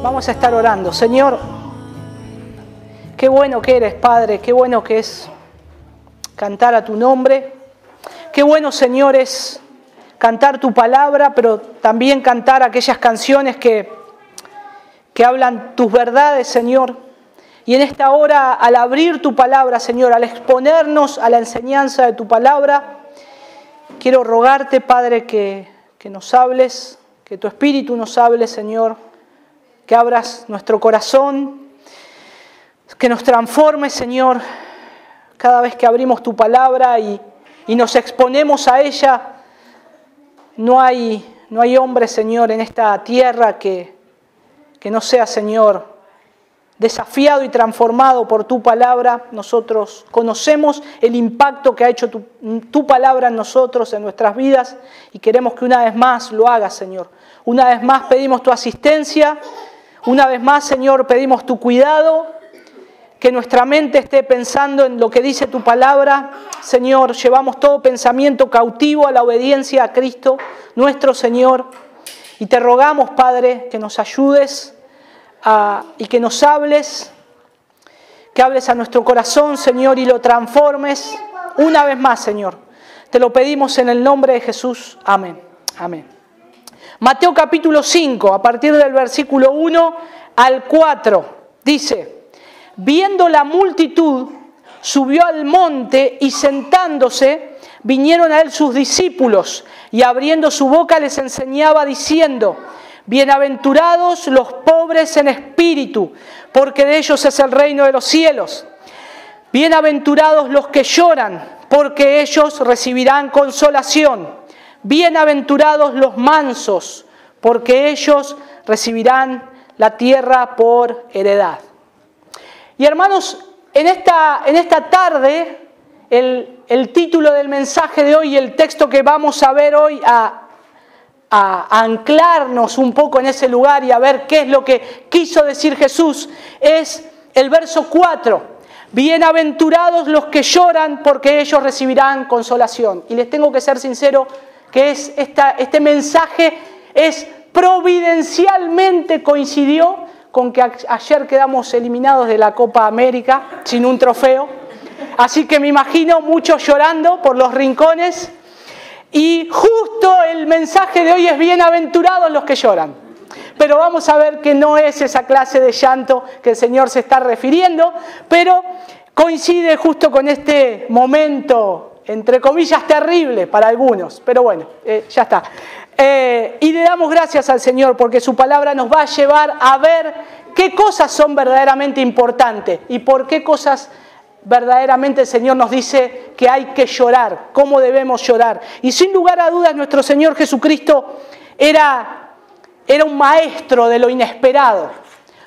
Vamos a estar orando. Señor, qué bueno que eres, Padre, qué bueno que es cantar a tu nombre. Qué bueno, Señor, es cantar tu palabra, pero también cantar aquellas canciones que hablan tus verdades, Señor. Y en esta hora, al abrir tu palabra, Señor, al exponernos a la enseñanza de tu palabra, quiero rogarte, Padre, que nos hables, que tu Espíritu nos hable, Señor, que abras nuestro corazón, que nos transformes, Señor, cada vez que abrimos tu palabra y nos exponemos a ella. No hay hombre, Señor, en esta tierra que no sea, Señor, desafiado y transformado por tu palabra. Nosotros conocemos el impacto que ha hecho tu palabra en nosotros, en nuestras vidas, y queremos que una vez más lo hagas, Señor. Una vez más pedimos tu asistencia. Una vez más, Señor, pedimos tu cuidado, que nuestra mente esté pensando en lo que dice tu palabra. Señor, llevamos todo pensamiento cautivo a la obediencia a Cristo, nuestro Señor. Y te rogamos, Padre, que nos ayudes y que nos hables, que hables a nuestro corazón, Señor, y lo transformes una vez más, Señor. Te lo pedimos en el nombre de Jesús. Amén. Amén. Mateo capítulo 5, a partir del versículo 1 al 4, dice: viendo la multitud, subió al monte y sentándose, vinieron a él sus discípulos, y abriendo su boca les enseñaba diciendo: bienaventurados los pobres en espíritu, porque de ellos es el reino de los cielos. Bienaventurados los que lloran, porque ellos recibirán consolación. Bienaventurados los mansos, porque ellos recibirán la tierra por heredad. Y hermanos, en esta tarde, el título del mensaje de hoy, el texto que vamos a ver hoy, a anclarnos un poco en ese lugar y a ver qué es lo que quiso decir Jesús, es el verso 4. Bienaventurados los que lloran, porque ellos recibirán consolación. Y les tengo que ser sincero, que este mensaje providencialmente coincidió con que ayer quedamos eliminados de la Copa América sin un trofeo. Así que me imagino muchos llorando por los rincones. Y justo el mensaje de hoy es bienaventurados los que lloran. Pero vamos a ver que no es esa clase de llanto que el Señor se está refiriendo, pero coincide justo con este momento, entre comillas, terrible para algunos, pero bueno, ya está. Y le damos gracias al Señor porque su palabra nos va a llevar a ver qué cosas son verdaderamente importantes y por qué cosas verdaderamente el Señor nos dice que hay que llorar, cómo debemos llorar. Y sin lugar a dudas, nuestro Señor Jesucristo era un maestro de lo inesperado.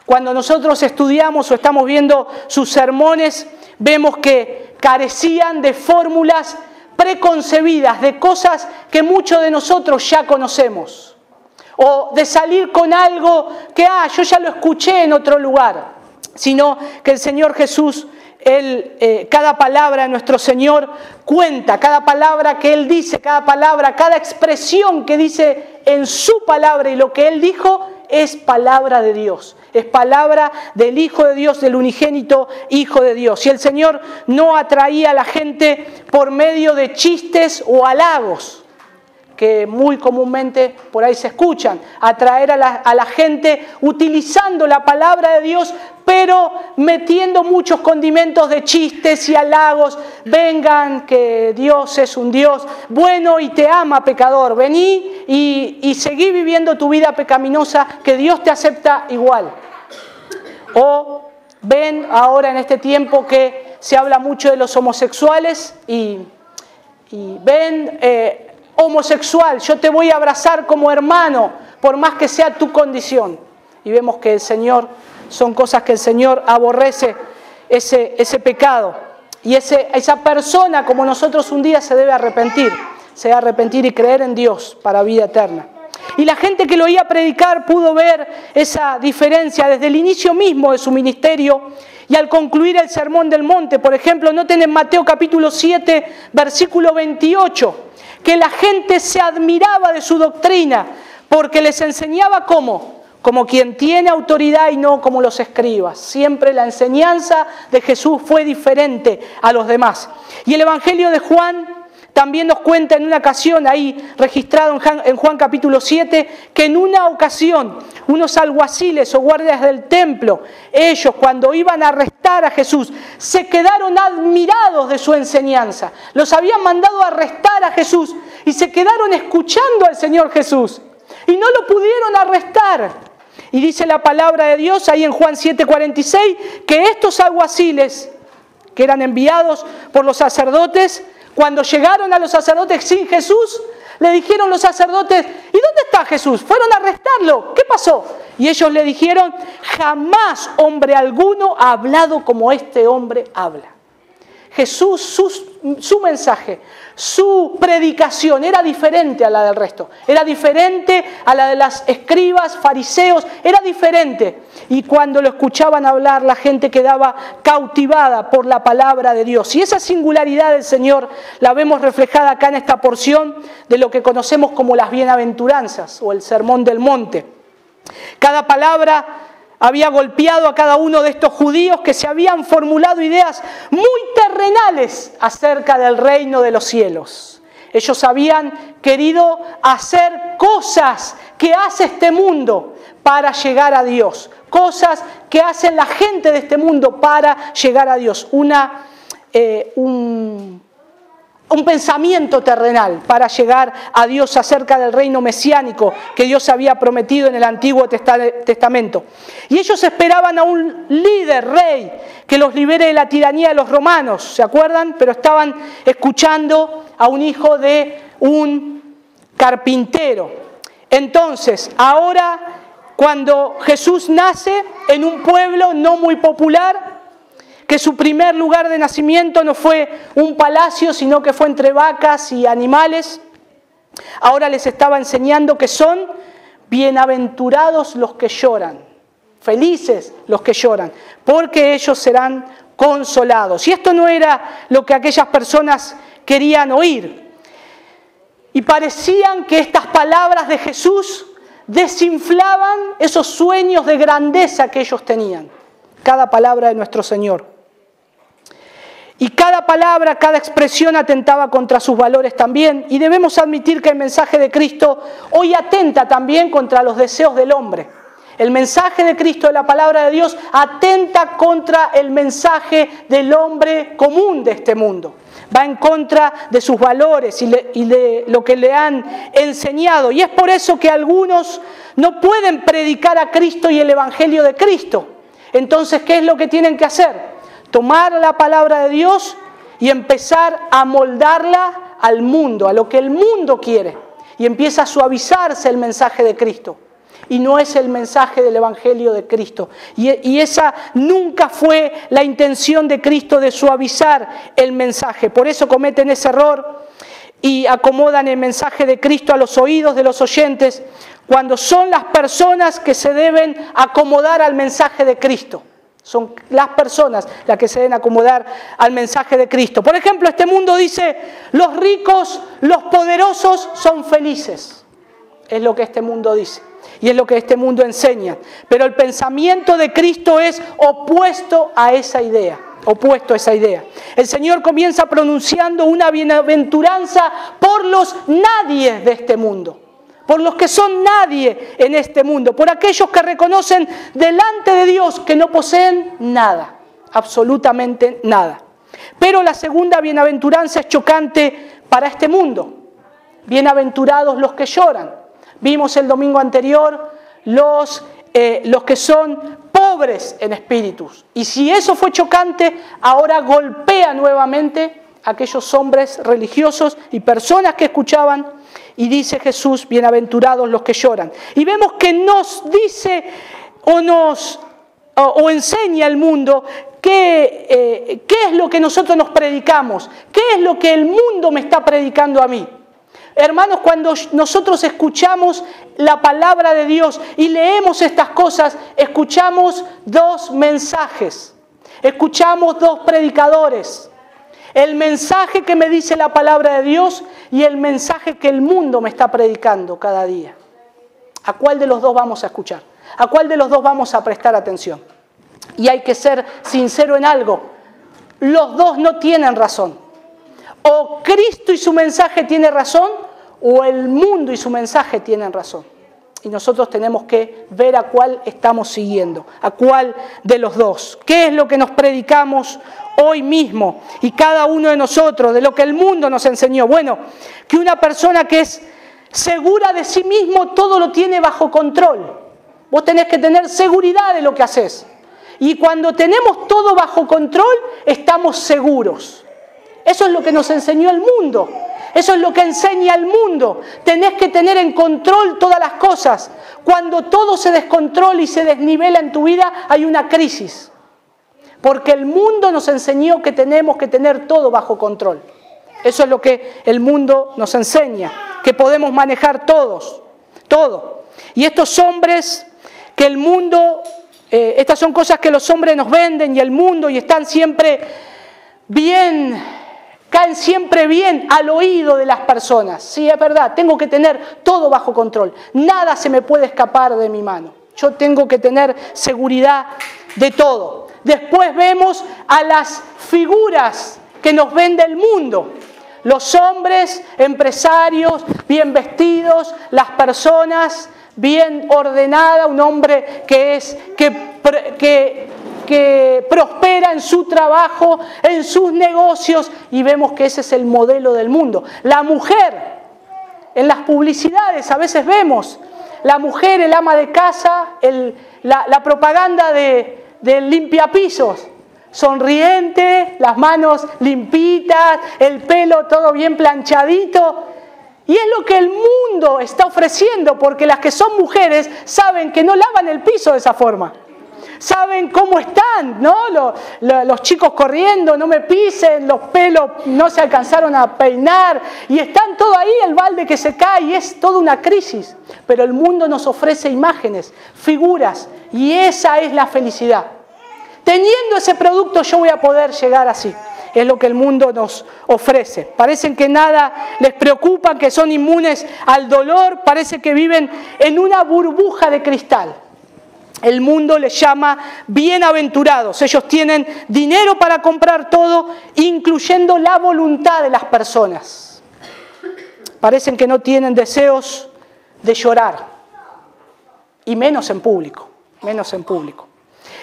Cuando nosotros estudiamos o estamos viendo sus sermones, vemos que carecían de fórmulas preconcebidas, de cosas que muchos de nosotros ya conocemos. O de salir con algo que, yo ya lo escuché en otro lugar. Sino que el Señor Jesús, cada palabra de nuestro Señor cuenta, cada palabra que Él dice, cada palabra, cada expresión que dice en su palabra y lo que Él dijo es palabra de Dios. Es palabra del Hijo de Dios, del unigénito Hijo de Dios. Y el Señor no atraía a la gente por medio de chistes o halagos, que muy comúnmente por ahí se escuchan. Atraer a la gente utilizando la palabra de Dios, pero metiendo muchos condimentos de chistes y halagos. Vengan, que Dios es un Dios bueno y te ama, pecador. Vení y seguí viviendo tu vida pecaminosa, que Dios te acepta igual. O ven ahora en este tiempo que se habla mucho de los homosexuales y ven, homosexual, yo te voy a abrazar como hermano, por más que sea tu condición. Y vemos que el Señor, son cosas que el Señor aborrece, ese pecado. Y esa persona, como nosotros, un día se debe arrepentir y creer en Dios para vida eterna. Y la gente que lo oía predicar pudo ver esa diferencia desde el inicio mismo de su ministerio y al concluir el Sermón del Monte. Por ejemplo, noten en Mateo capítulo 7, versículo 28, que la gente se admiraba de su doctrina porque les enseñaba ¿cómo? Como quien tiene autoridad y no como los escribas. Siempre la enseñanza de Jesús fue diferente a los demás. Y el Evangelio de Juan también nos cuenta en una ocasión, ahí registrado en Juan capítulo 7, que en una ocasión unos alguaciles o guardias del templo, ellos cuando iban a arrestar a Jesús, se quedaron admirados de su enseñanza. Los habían mandado a arrestar a Jesús y se quedaron escuchando al Señor Jesús. Y no lo pudieron arrestar. Y dice la palabra de Dios ahí en Juan 7:46, que estos alguaciles que eran enviados por los sacerdotes, cuando llegaron a los sacerdotes sin Jesús, le dijeron los sacerdotes, ¿y dónde está Jesús? Fueron a arrestarlo, ¿qué pasó? Y ellos le dijeron, jamás hombre alguno ha hablado como este hombre habla. Jesús, su mensaje, su predicación era diferente a la del resto. Era diferente a la de las escribas, fariseos, era diferente. Y cuando lo escuchaban hablar, la gente quedaba cautivada por la palabra de Dios. Y esa singularidad del Señor la vemos reflejada acá en esta porción de lo que conocemos como las bienaventuranzas o el Sermón del Monte. Cada palabra había golpeado a cada uno de estos judíos que se habían formulado ideas muy terrenales acerca del reino de los cielos. Ellos habían querido hacer cosas que hace este mundo para llegar a Dios. Cosas que hacen la gente de este mundo para llegar a Dios. Un pensamiento terrenal para llegar a Dios acerca del reino mesiánico que Dios había prometido en el Antiguo Testamento. Y ellos esperaban a un líder, rey, que los libere de la tiranía de los romanos, ¿se acuerdan? Pero estaban escuchando a un hijo de un carpintero. Entonces, ahora, cuando Jesús nace en un pueblo no muy popular, que su primer lugar de nacimiento no fue un palacio, sino que fue entre vacas y animales. Ahora les estaba enseñando que son bienaventurados los que lloran, felices los que lloran, porque ellos serán consolados. Y esto no era lo que aquellas personas querían oír. Y parecían que estas palabras de Jesús desinflaban esos sueños de grandeza que ellos tenían. Cada palabra de nuestro Señor. Y cada palabra, cada expresión atentaba contra sus valores también. Y debemos admitir que el mensaje de Cristo hoy atenta también contra los deseos del hombre. El mensaje de Cristo, de la palabra de Dios, atenta contra el mensaje del hombre común de este mundo. Va en contra de sus valores y de lo que le han enseñado. Y es por eso que algunos no pueden predicar a Cristo y el Evangelio de Cristo. Entonces, ¿qué es lo que tienen que hacer? Tomar la palabra de Dios y empezar a moldarla al mundo, a lo que el mundo quiere. Y empieza a suavizarse el mensaje de Cristo. Y no es el mensaje del Evangelio de Cristo. Y esa nunca fue la intención de Cristo, de suavizar el mensaje. Por eso cometen ese error y acomodan el mensaje de Cristo a los oídos de los oyentes, cuando son las personas que se deben acomodar al mensaje de Cristo. Son las personas las que se deben acomodar al mensaje de Cristo. Por ejemplo, este mundo dice, los ricos, los poderosos son felices. Es lo que este mundo dice. Y es lo que este mundo enseña. Pero el pensamiento de Cristo es opuesto a esa idea. Opuesto a esa idea. El Señor comienza pronunciando una bienaventuranza por los nadies de este mundo. Por los que son nadie en este mundo, por aquellos que reconocen delante de Dios que no poseen nada, absolutamente nada. Pero la segunda bienaventuranza es chocante para este mundo. Bienaventurados los que lloran. Vimos el domingo anterior los que son pobres en espíritus. Y si eso fue chocante, ahora golpea nuevamente a aquellos hombres religiosos y personas que escuchaban. Y dice Jesús, bienaventurados los que lloran. Y vemos que nos dice o enseña al mundo qué es lo que nosotros nos predicamos, qué es lo que el mundo me está predicando a mí. Hermanos, cuando nosotros escuchamos la palabra de Dios y leemos estas cosas, escuchamos dos mensajes, escuchamos dos predicadores. El mensaje que me dice la palabra de Dios y el mensaje que el mundo me está predicando cada día. ¿A cuál de los dos vamos a escuchar? ¿A cuál de los dos vamos a prestar atención? Y hay que ser sincero en algo. Los dos no tienen razón. O Cristo y su mensaje tienen razón, o el mundo y su mensaje tienen razón. Y nosotros tenemos que ver a cuál estamos siguiendo, a cuál de los dos. ¿Qué es lo que nos predicamos hoy mismo? Y cada uno de nosotros, de lo que el mundo nos enseñó. Bueno, que una persona que es segura de sí mismo, todo lo tiene bajo control. Vos tenés que tener seguridad de lo que haces. Y cuando tenemos todo bajo control, estamos seguros. Eso es lo que nos enseñó el mundo. Eso es lo que enseña el mundo. Tenés que tener en control todas las cosas. Cuando todo se descontrola y se desnivela en tu vida, hay una crisis. Porque el mundo nos enseñó que tenemos que tener todo bajo control. Eso es lo que el mundo nos enseña, que podemos manejar todo. Y estos hombres que el mundo, estas son cosas que los hombres nos venden y el mundo, y están siempre bien, caen siempre bien al oído de las personas. Sí, es verdad, tengo que tener todo bajo control. Nada se me puede escapar de mi mano. Yo tengo que tener seguridad de todo. Después vemos a las figuras que nos vende el mundo. Los hombres, empresarios, bien vestidos, las personas bien ordenadas, un hombre que prospera en su trabajo, en sus negocios, y vemos que ese es el modelo del mundo. La mujer, en las publicidades a veces vemos, la mujer, el ama de casa, la propaganda del limpiapisos, sonriente, las manos limpitas, el pelo todo bien planchadito. Y es lo que el mundo está ofreciendo, porque las que son mujeres saben que no lavan el piso de esa forma. Saben cómo están, ¿no? Los chicos corriendo, no me pisen, los pelos no se alcanzaron a peinar, y están todo ahí, el balde que se cae, y es toda una crisis. Pero el mundo nos ofrece imágenes, figuras, y esa es la felicidad. Teniendo ese producto yo voy a poder llegar así. Es lo que el mundo nos ofrece. Parecen que nada les preocupa, que son inmunes al dolor, parece que viven en una burbuja de cristal. El mundo les llama bienaventurados. Ellos tienen dinero para comprar todo, incluyendo la voluntad de las personas. Parecen que no tienen deseos de llorar, y menos en público,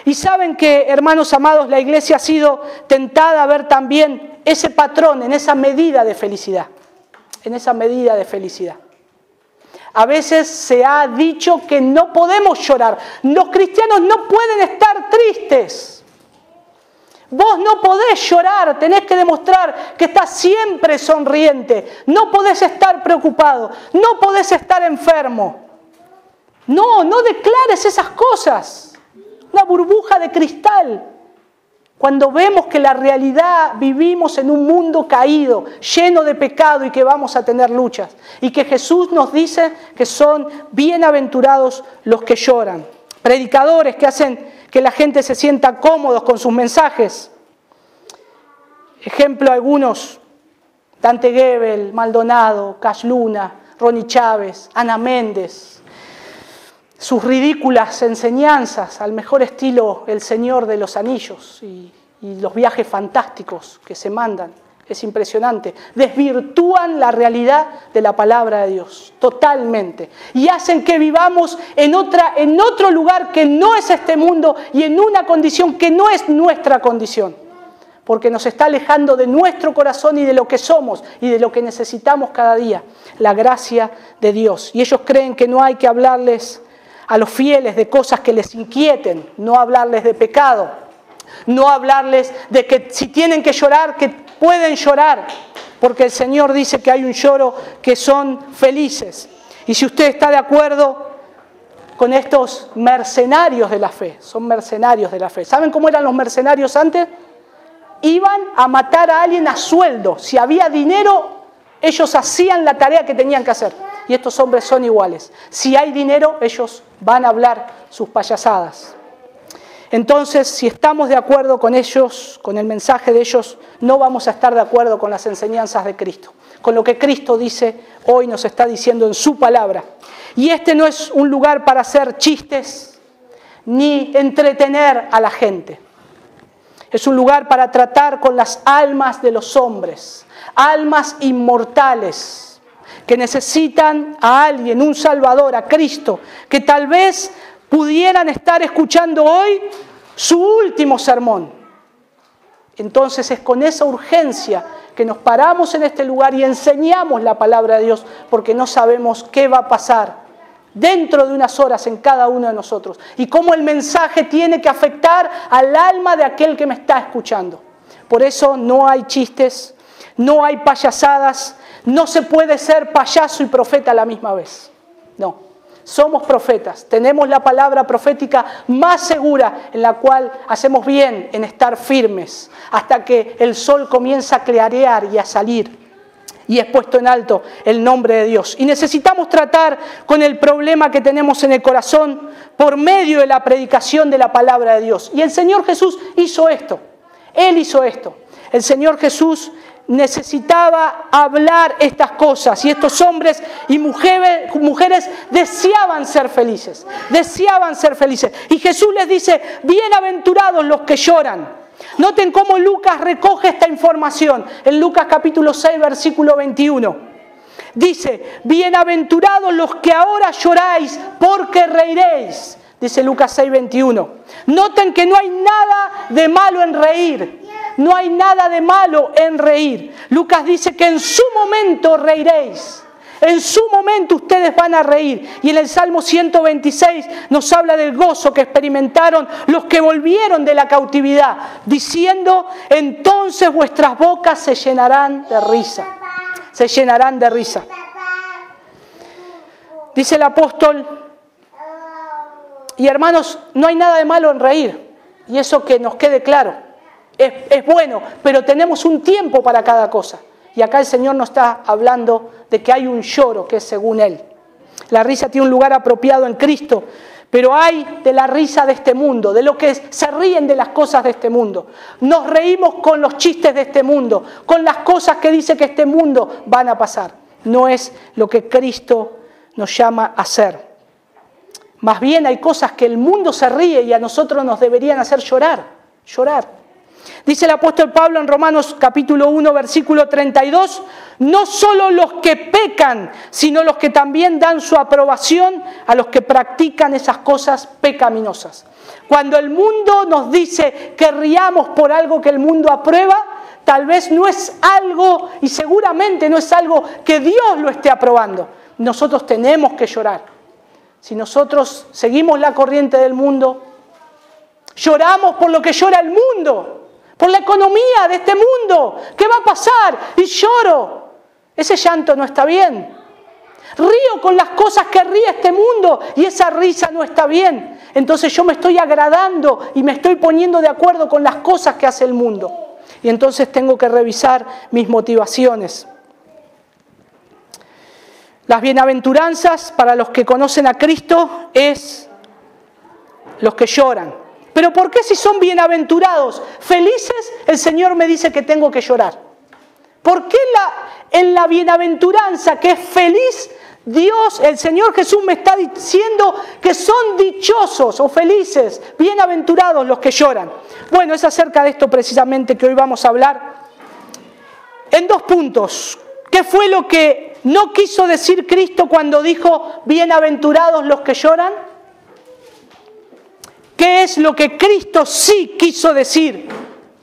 Y saben que, hermanos amados, la iglesia ha sido tentada a ver también ese patrón en esa medida de felicidad. A veces se ha dicho que no podemos llorar. Los cristianos no pueden estar tristes. Vos no podés llorar, tenés que demostrar que estás siempre sonriente. No podés estar preocupado, no podés estar enfermo. No declares esas cosas. Una burbuja de cristal. Cuando vemos que la realidad, vivimos en un mundo caído, lleno de pecado, y que vamos a tener luchas. Y que Jesús nos dice que son bienaventurados los que lloran. Predicadores que hacen que la gente se sienta cómodos con sus mensajes. Ejemplo algunos: Dante Gebel, Maldonado, Cash Luna, Ronnie Chávez, Ana Méndez. Sus ridículas enseñanzas, al mejor estilo El Señor de los Anillos, y los viajes fantásticos que se mandan, es impresionante. Desvirtúan la realidad de la palabra de Dios, totalmente. Y hacen que vivamos en otro lugar que no es este mundo, y en una condición que no es nuestra condición. Porque nos está alejando de nuestro corazón y de lo que somos y de lo que necesitamos cada día, la gracia de Dios. Y ellos creen que no hay que hablarles a los fieles de cosas que les inquieten, no hablarles de pecado, no hablarles de que si tienen que llorar, que pueden llorar, porque el Señor dice que hay un lloro que son felices. Y si usted está de acuerdo con estos mercenarios de la fe, son mercenarios de la fe. ¿Saben cómo eran los mercenarios antes? Iban a matar a alguien a sueldo. Si había dinero, Ellos hacían la tarea que tenían que hacer. Y estos hombres son iguales. Si hay dinero, ellos van a hablar sus payasadas. Entonces, si estamos de acuerdo con ellos, con el mensaje de ellos, no vamos a estar de acuerdo con las enseñanzas de Cristo, con lo que Cristo dice hoy, nos está diciendo en su palabra. Y este no es un lugar para hacer chistes ni entretener a la gente. Es un lugar para tratar con las almas de los hombres, almas inmortales que necesitan a alguien, un Salvador, a Cristo, que tal vez pudieran estar escuchando hoy su último sermón. Entonces es con esa urgencia que nos paramos en este lugar y enseñamos la palabra de Dios, porque no sabemos qué va a pasar dentro de unas horas en cada uno de nosotros y cómo el mensaje tiene que afectar al alma de aquel que me está escuchando. Por eso no hay chistes, no hay payasadas, no se puede ser payaso y profeta a la misma vez. No. Somos profetas, tenemos la palabra profética más segura en la cual hacemos bien en estar firmes hasta que el sol comienza a clarear y a salir y es puesto en alto el nombre de Dios. Y necesitamos tratar con el problema que tenemos en el corazón por medio de la predicación de la palabra de Dios. Y el Señor Jesús hizo esto, Él hizo esto. El Señor Jesús necesitaba hablar estas cosas y estos hombres y mujeres deseaban ser felices, Y Jesús les dice, bienaventurados los que lloran. Noten cómo Lucas recoge esta información en Lucas capítulo 6, versículo 21. Dice, bienaventurados los que ahora lloráis porque reiréis. Dice Lucas 6, 21. Noten que no hay nada de malo en reír. No hay nada de malo en reír. Lucas dice que en su momento reiréis. En su momento ustedes van a reír. Y en el Salmo 126 nos habla del gozo que experimentaron los que volvieron de la cautividad, diciendo, entonces vuestras bocas se llenarán de risa. Se llenarán de risa. Dice el apóstol, y hermanos, no hay nada de malo en reír. Y eso que nos quede claro. Es bueno, pero tenemos un tiempo para cada cosa. Y acá el Señor nos está hablando de que hay un lloro que es según Él. La risa tiene un lugar apropiado en Cristo, pero hay de la risa de este mundo, de lo que se ríen de las cosas de este mundo. Nos reímos con los chistes de este mundo, con las cosas que dice que este mundo van a pasar. No es lo que Cristo nos llama a hacer. Más bien hay cosas que el mundo se ríe y a nosotros nos deberían hacer llorar. Dice el apóstol Pablo en Romanos capítulo 1, versículo 32, no solo los que pecan, sino los que también dan su aprobación a los que practican esas cosas pecaminosas. Cuando el mundo nos dice que riamos por algo que el mundo aprueba, tal vez no es algo, y seguramente no es algo que Dios lo esté aprobando. Nosotros tenemos que llorar. Si nosotros seguimos la corriente del mundo, lloramos por lo que llora el mundo, por la economía de este mundo. ¿Qué va a pasar? Y lloro. Ese llanto no está bien. Río con las cosas que ríe este mundo y esa risa no está bien. Entonces yo me estoy agradando y me estoy poniendo de acuerdo con las cosas que hace el mundo. Y entonces tengo que revisar mis motivaciones. Las bienaventuranzas para los que conocen a Cristo es los que lloran. Pero ¿por qué si son bienaventurados, felices, el Señor me dice que tengo que llorar? ¿Por qué en la bienaventuranza que es feliz, Dios, el Señor Jesús me está diciendo que son dichosos o felices, bienaventurados los que lloran? Bueno, es acerca de esto precisamente que hoy vamos a hablar en 2 puntos. ¿Qué fue lo que no quiso decir Cristo cuando dijo bienaventurados los que lloran? ¿Qué es lo que Cristo sí quiso decir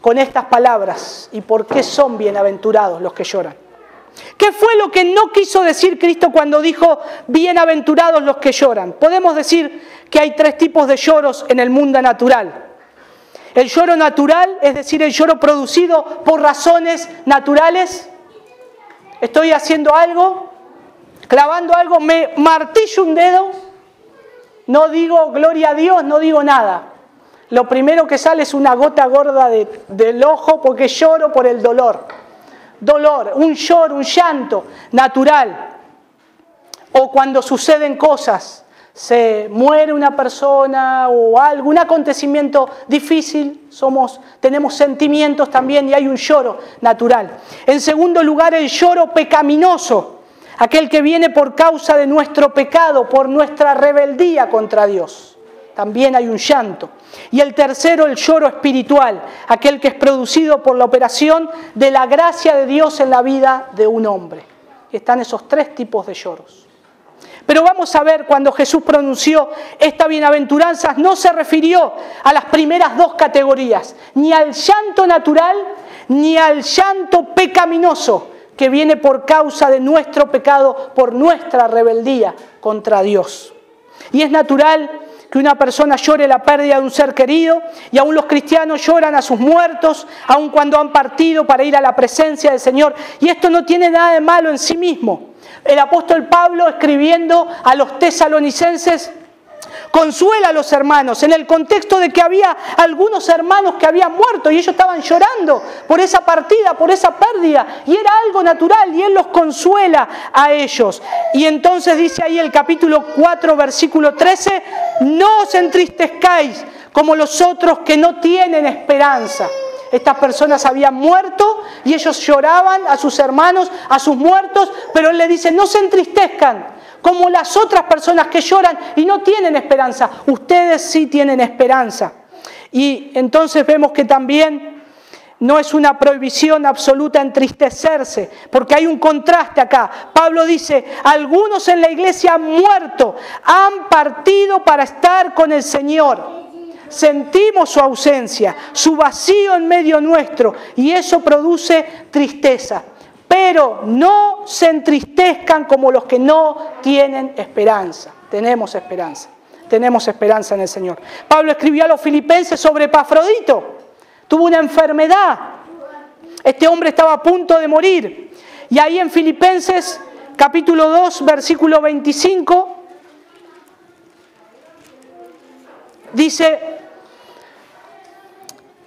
con estas palabras? ¿Y por qué son bienaventurados los que lloran? ¿Qué fue lo que no quiso decir Cristo cuando dijo bienaventurados los que lloran? Podemos decir que hay 3 tipos de lloros en el mundo natural. El lloro natural, es decir, el lloro producido por razones naturales. Estoy haciendo algo, clavando algo, me martillo un dedo. No digo gloria a Dios, no digo nada. Lo primero que sale es una gota gorda del ojo porque lloro por el dolor. dolor, un lloro, un llanto natural. O cuando suceden cosas, se muere una persona o algún acontecimiento difícil, tenemos sentimientos también y hay un lloro natural. En segundo lugar, el lloro pecaminoso, aquel que viene por causa de nuestro pecado, por nuestra rebeldía contra Dios. También hay un llanto. Y el tercero, el lloro espiritual, aquel que es producido por la operación de la gracia de Dios en la vida de un hombre. Y están esos tres tipos de lloros. Pero vamos a ver, cuando Jesús pronunció esta bienaventuranza, no se refirió a las primeras dos categorías, ni al llanto natural, ni al llanto pecaminoso, que viene por causa de nuestro pecado, por nuestra rebeldía contra Dios. Y es natural que una persona llore la pérdida de un ser querido, y aún los cristianos lloran a sus muertos, aun cuando han partido para ir a la presencia del Señor. Y esto no tiene nada de malo en sí mismo. El apóstol Pablo, escribiendo a los tesalonicenses, consuela a los hermanos en el contexto de que había algunos hermanos que habían muerto y ellos estaban llorando por esa partida, por esa pérdida, y era algo natural, y él los consuela a ellos. Y entonces dice ahí el capítulo 4, versículo 13, no os entristezcáis como los otros que no tienen esperanza. Estas personas habían muerto y ellos lloraban a sus hermanos, a sus muertos, pero él le dice, no se entristezcan como las otras personas que lloran y no tienen esperanza. Ustedes sí tienen esperanza. Y entonces vemos que también no es una prohibición absoluta entristecerse, porque hay un contraste acá. Pablo dice, algunos en la iglesia han muerto, han partido para estar con el Señor. Sentimos su ausencia, su vacío en medio nuestro, y eso produce tristeza. Pero no se entristezcan como los que no tienen esperanza. Tenemos esperanza en el Señor. Pablo escribió a los filipenses sobre Epafrodito. Tuvo una enfermedad. Este hombre estaba a punto de morir. Y ahí en Filipenses capítulo 2, versículo 25, dice,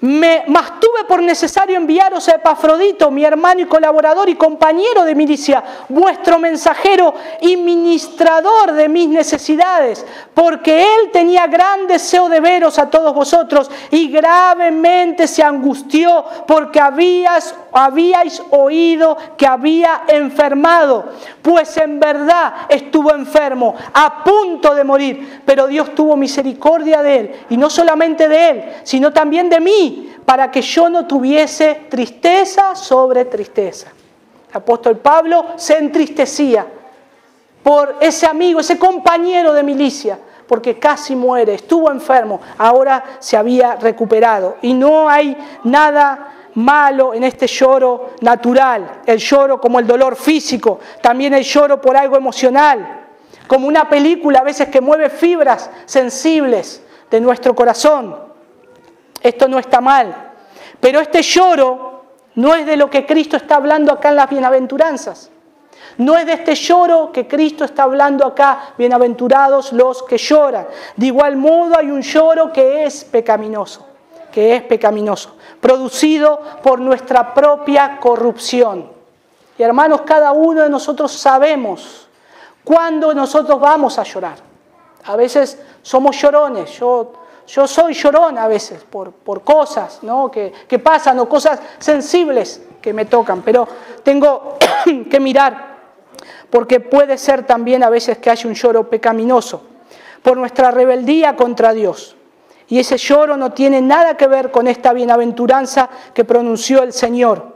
mas tuve por necesario enviaros a Epafrodito, mi hermano y colaborador y compañero de milicia, vuestro mensajero y ministrador de mis necesidades, porque él tenía gran deseo de veros a todos vosotros y gravemente se angustió porque habíais oído que había enfermado, pues en verdad estuvo enfermo, a punto de morir, pero Dios tuvo misericordia de él, y no solamente de él, sino también de mí, para que yo no tuviese tristeza sobre tristeza. El apóstol Pablo se entristecía por ese amigo, ese compañero de milicia, porque casi muere, estuvo enfermo, ahora se había recuperado. Y no hay nada malo en este lloro natural, el lloro como el dolor físico, también el lloro por algo emocional, como una película a veces que mueve fibras sensibles de nuestro corazón. Esto no está mal, pero este lloro no es de lo que Cristo está hablando acá en las bienaventuranzas. No es de este lloro que Cristo está hablando acá, bienaventurados los que lloran. De igual modo hay un lloro que es pecaminoso, producido por nuestra propia corrupción. Y hermanos, cada uno de nosotros sabemos cuándo nosotros vamos a llorar. A veces somos llorones, yo soy llorón a veces por cosas, ¿no? que pasan o cosas sensibles que me tocan, pero tengo que mirar porque puede ser también a veces que haya un lloro pecaminoso por nuestra rebeldía contra Dios. Y ese lloro no tiene nada que ver con esta bienaventuranza que pronunció el Señor.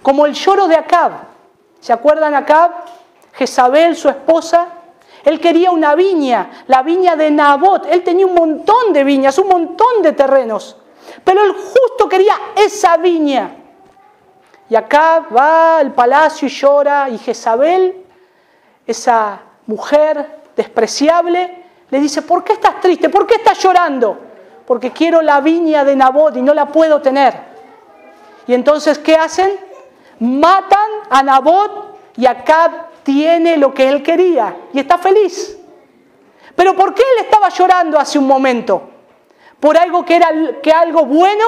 Como el lloro de Acab. ¿Se acuerdan Acab? Jezabel, su esposa. Él quería una viña, la viña de Nabot. Él tenía un montón de viñas, un montón de terrenos. Pero él justo quería esa viña. Y acá va al palacio y llora. Y Jezabel, esa mujer despreciable, le dice, ¿por qué estás triste? ¿Por qué estás llorando? Porque quiero la viña de Nabot y no la puedo tener. Y entonces, ¿qué hacen? Matan a Nabot y Acab tiene lo que él quería y está feliz. ¿Pero por qué él estaba llorando hace un momento? ¿Por algo que era algo bueno?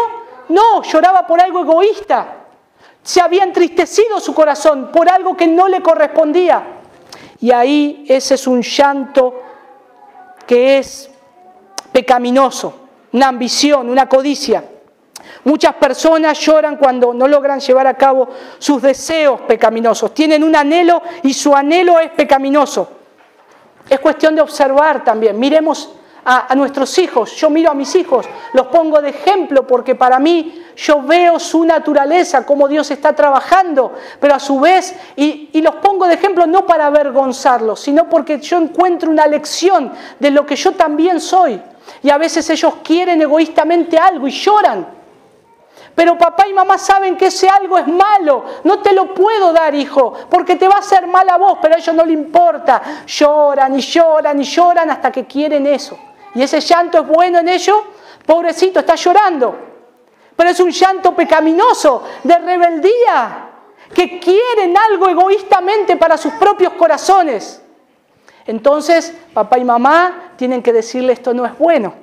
No, lloraba por algo egoísta. Se había entristecido su corazón por algo que no le correspondía. Y ahí ese es un llanto que es pecaminoso, una ambición, una codicia. Muchas personas lloran cuando no logran llevar a cabo sus deseos pecaminosos. Tienen un anhelo y su anhelo es pecaminoso. Es cuestión de observar también. Miremos a nuestros hijos. Yo miro a mis hijos, los pongo de ejemplo porque para mí yo veo su naturaleza, cómo Dios está trabajando, pero a su vez, y los pongo de ejemplo no para avergonzarlos, sino porque yo encuentro una lección de lo que yo también soy. Y a veces ellos quieren egoístamente algo y lloran. Pero papá y mamá saben que ese algo es malo. No te lo puedo dar, hijo, porque te va a hacer mal a vos, pero a ellos no le importa. Lloran y lloran y lloran hasta que quieren eso. Y ese llanto es bueno en ellos. Pobrecito, está llorando. Pero es un llanto pecaminoso, de rebeldía, que quieren algo egoístamente para sus propios corazones. Entonces, papá y mamá tienen que decirle esto no es bueno.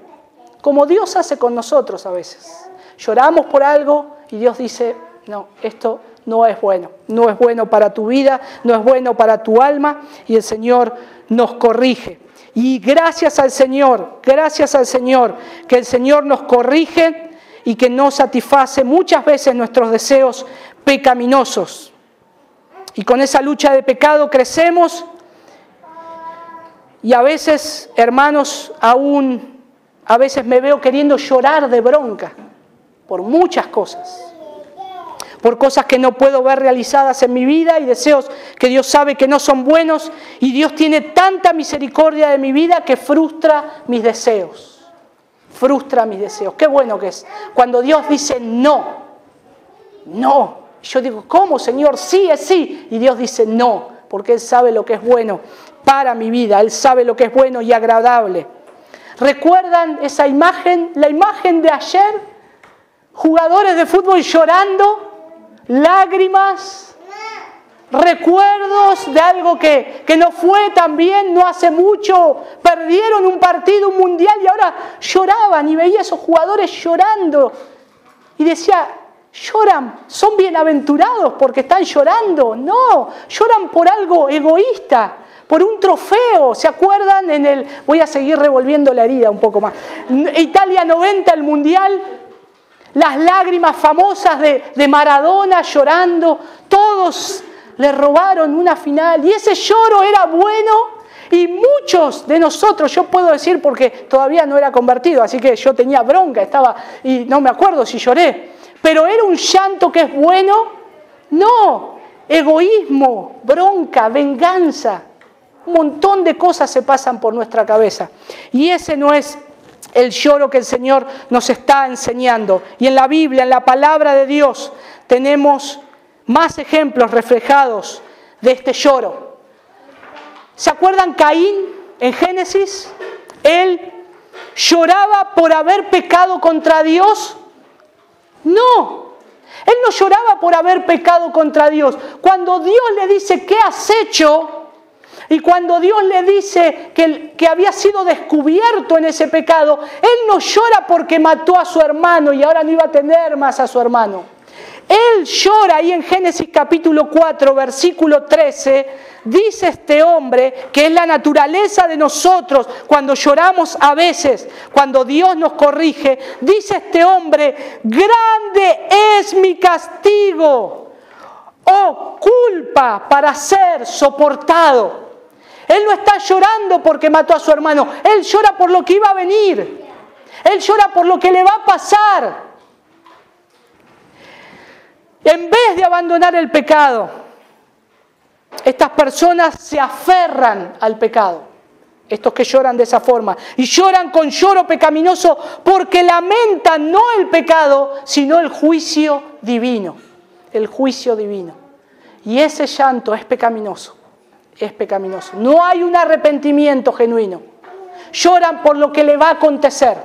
Como Dios hace con nosotros a veces. Lloramos por algo y Dios dice, no, esto no es bueno. No es bueno para tu vida, no es bueno para tu alma. Y el Señor nos corrige. Y gracias al Señor, que el Señor nos corrige y que nos satisface muchas veces nuestros deseos pecaminosos. Y con esa lucha de pecado crecemos y a veces, hermanos, a veces me veo queriendo llorar de bronca por muchas cosas. Por cosas que no puedo ver realizadas en mi vida y deseos que Dios sabe que no son buenos. Y Dios tiene tanta misericordia de mi vida que frustra mis deseos. Frustra mis deseos. Qué bueno que es. Cuando Dios dice no. No. Yo digo, ¿cómo, Señor? Sí es sí. Y Dios dice no. Porque Él sabe lo que es bueno para mi vida. Él sabe lo que es bueno y agradable. ¿Recuerdan esa imagen? La imagen de ayer. Jugadores de fútbol llorando. Lágrimas, recuerdos de algo que no fue tan bien, no hace mucho, perdieron un partido, un mundial y ahora lloraban y veía a esos jugadores llorando y decía, lloran, son bienaventurados porque están llorando, no, lloran por algo egoísta, por un trofeo, ¿se acuerdan? Voy a seguir revolviendo la herida un poco más, Italia 90, el mundial. Las lágrimas famosas de Maradona llorando, todos le robaron una final y ese lloro era bueno y muchos de nosotros, yo puedo decir porque todavía no era convertido, así que yo tenía bronca, y no me acuerdo si lloré, pero era un llanto que es bueno, no, egoísmo, bronca, venganza, un montón de cosas se pasan por nuestra cabeza y ese no es el lloro que el Señor nos está enseñando. Y en la Biblia, en la palabra de Dios, tenemos más ejemplos reflejados de este lloro. ¿Se acuerdan Caín en Génesis? Él lloraba por haber pecado contra Dios. No, él no lloraba por haber pecado contra Dios. Cuando Dios le dice, ¿qué has hecho? Y cuando Dios le dice que había sido descubierto en ese pecado, él no llora porque mató a su hermano y ahora no iba a tener más a su hermano. Él llora ahí en Génesis capítulo 4, versículo 13, dice este hombre que es la naturaleza de nosotros cuando lloramos a veces, cuando Dios nos corrige, dice este hombre, grande es mi castigo, oh culpa para ser soportado. Él no está llorando porque mató a su hermano. Él llora por lo que iba a venir. Él llora por lo que le va a pasar. En vez de abandonar el pecado, estas personas se aferran al pecado. Estos que lloran de esa forma. Y lloran con lloro pecaminoso porque lamentan no el pecado, sino el juicio divino. El juicio divino. Y ese llanto es pecaminoso. Es pecaminoso. No hay un arrepentimiento genuino. Lloran por lo que le va a acontecer.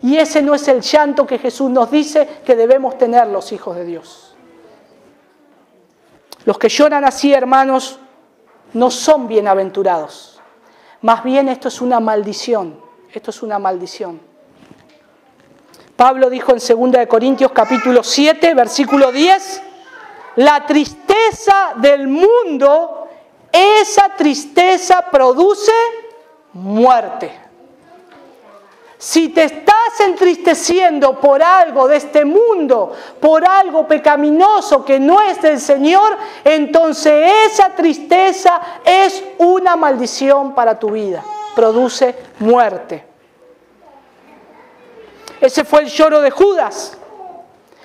Y ese no es el llanto que Jesús nos dice que debemos tener los hijos de Dios. Los que lloran así, hermanos, no son bienaventurados. Más bien esto es una maldición. Esto es una maldición. Pablo dijo en 2 Corintios capítulo 7, versículo 10, la tristeza del mundo, esa tristeza produce muerte. Si te estás entristeciendo por algo de este mundo, por algo pecaminoso que no es del Señor, entonces esa tristeza es una maldición para tu vida. Produce muerte. Ese fue el lloro de Judas,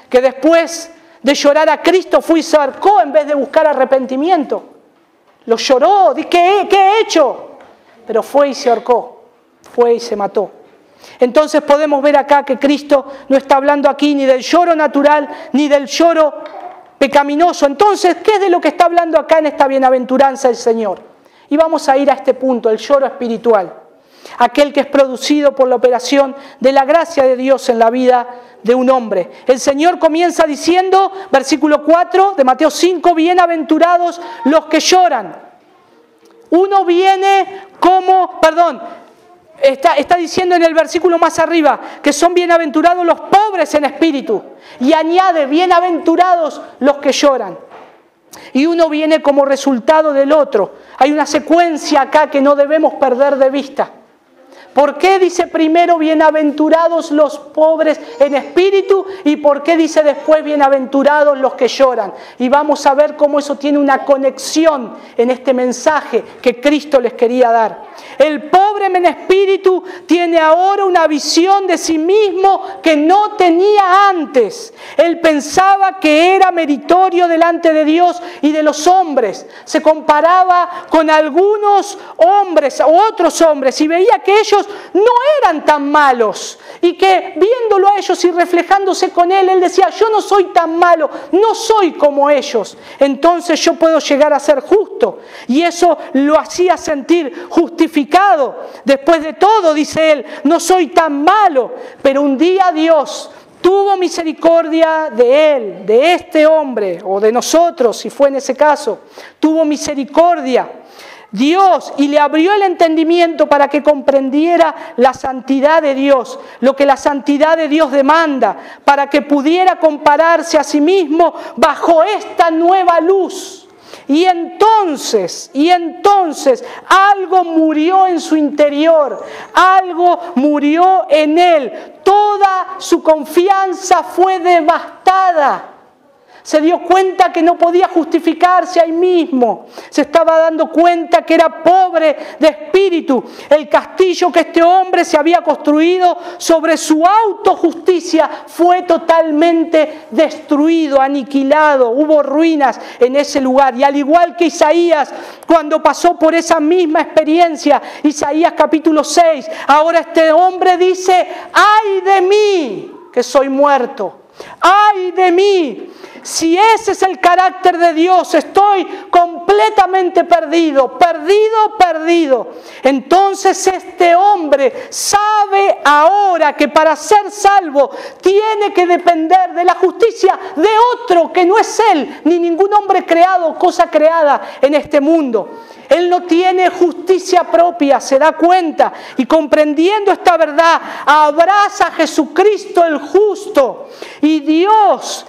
que después de llorar a Cristo fue y se ahorcó en vez de buscar arrepentimiento. Lo lloró, ¿qué he hecho? Pero fue y se ahorcó, fue y se mató. Entonces podemos ver acá que Cristo no está hablando aquí ni del lloro natural ni del lloro pecaminoso. Entonces, ¿qué es de lo que está hablando acá en esta bienaventuranza del Señor? Y vamos a ir a este punto, el lloro espiritual. Aquel que es producido por la operación de la gracia de Dios en la vida de un hombre. El Señor comienza diciendo, versículo 4 de Mateo 5, bienaventurados los que lloran. Uno viene como, está diciendo en el versículo más arriba que son bienaventurados los pobres en espíritu. Y añade, bienaventurados los que lloran. Y uno viene como resultado del otro. Hay una secuencia acá que no debemos perder de vista. ¿Por qué dice primero bienaventurados los pobres en espíritu? ¿Y por qué dice después bienaventurados los que lloran? Y vamos a ver cómo eso tiene una conexión en este mensaje que Cristo les quería dar. El pobre en espíritu tiene ahora una visión de sí mismo que no tenía antes. Él pensaba que era meritorio delante de Dios y de los hombres. Se comparaba con algunos hombres u otros hombres y veía que ellos no eran tan malos. Y que viéndolo a ellos y reflejándose con él decía, yo no soy tan malo, no soy como ellos. Entonces yo puedo llegar a ser justo. Y eso lo hacía sentir justificado. Después de todo, dice él, no soy tan malo. Pero un día Dios tuvo misericordia de él, de este hombre, o de nosotros, si fue en ese caso. Tuvo misericordia Dios y le abrió el entendimiento para que comprendiera la santidad de Dios, lo que la santidad de Dios demanda, para que pudiera compararse a sí mismo bajo esta nueva luz. Y entonces algo murió en su interior, algo murió en él. Toda su confianza fue devastada. Se dio cuenta que no podía justificarse ahí mismo. Se estaba dando cuenta que era pobre de espíritu. El castillo que este hombre se había construido sobre su autojusticia fue totalmente destruido, aniquilado. Hubo ruinas en ese lugar. Y al igual que Isaías, cuando pasó por esa misma experiencia, Isaías capítulo 6, ahora este hombre dice, ¡ay de mí, que soy muerto! ¡Ay de mí! Si ese es el carácter de Dios, estoy completamente perdido. Entonces este hombre sabe ahora que para ser salvo tiene que depender de la justicia de otro que no es él, ni ningún hombre creado o cosa creada en este mundo. Él no tiene justicia propia, se da cuenta, y comprendiendo esta verdad, abraza a Jesucristo el justo. Y Dios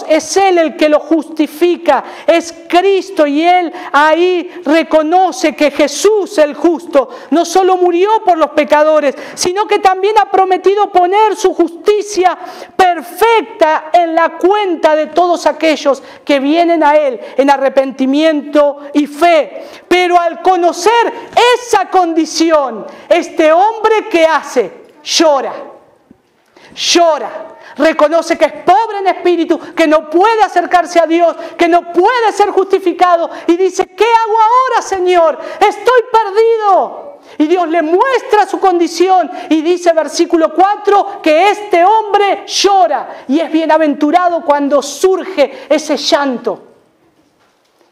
es Él el que lo justifica, es Cristo, y Él ahí reconoce que Jesús el justo no solo murió por los pecadores, sino que también ha prometido poner su justicia perfecta en la cuenta de todos aquellos que vienen a Él en arrepentimiento y fe. Pero al conocer esa condición, este hombre, ¿qué hace? Llora. Reconoce que es pobre en espíritu, que no puede acercarse a Dios, que no puede ser justificado, y dice, ¿qué hago ahora, Señor? Estoy perdido. Y Dios le muestra su condición y dice, versículo 4, que este hombre llora y es bienaventurado cuando surge ese llanto.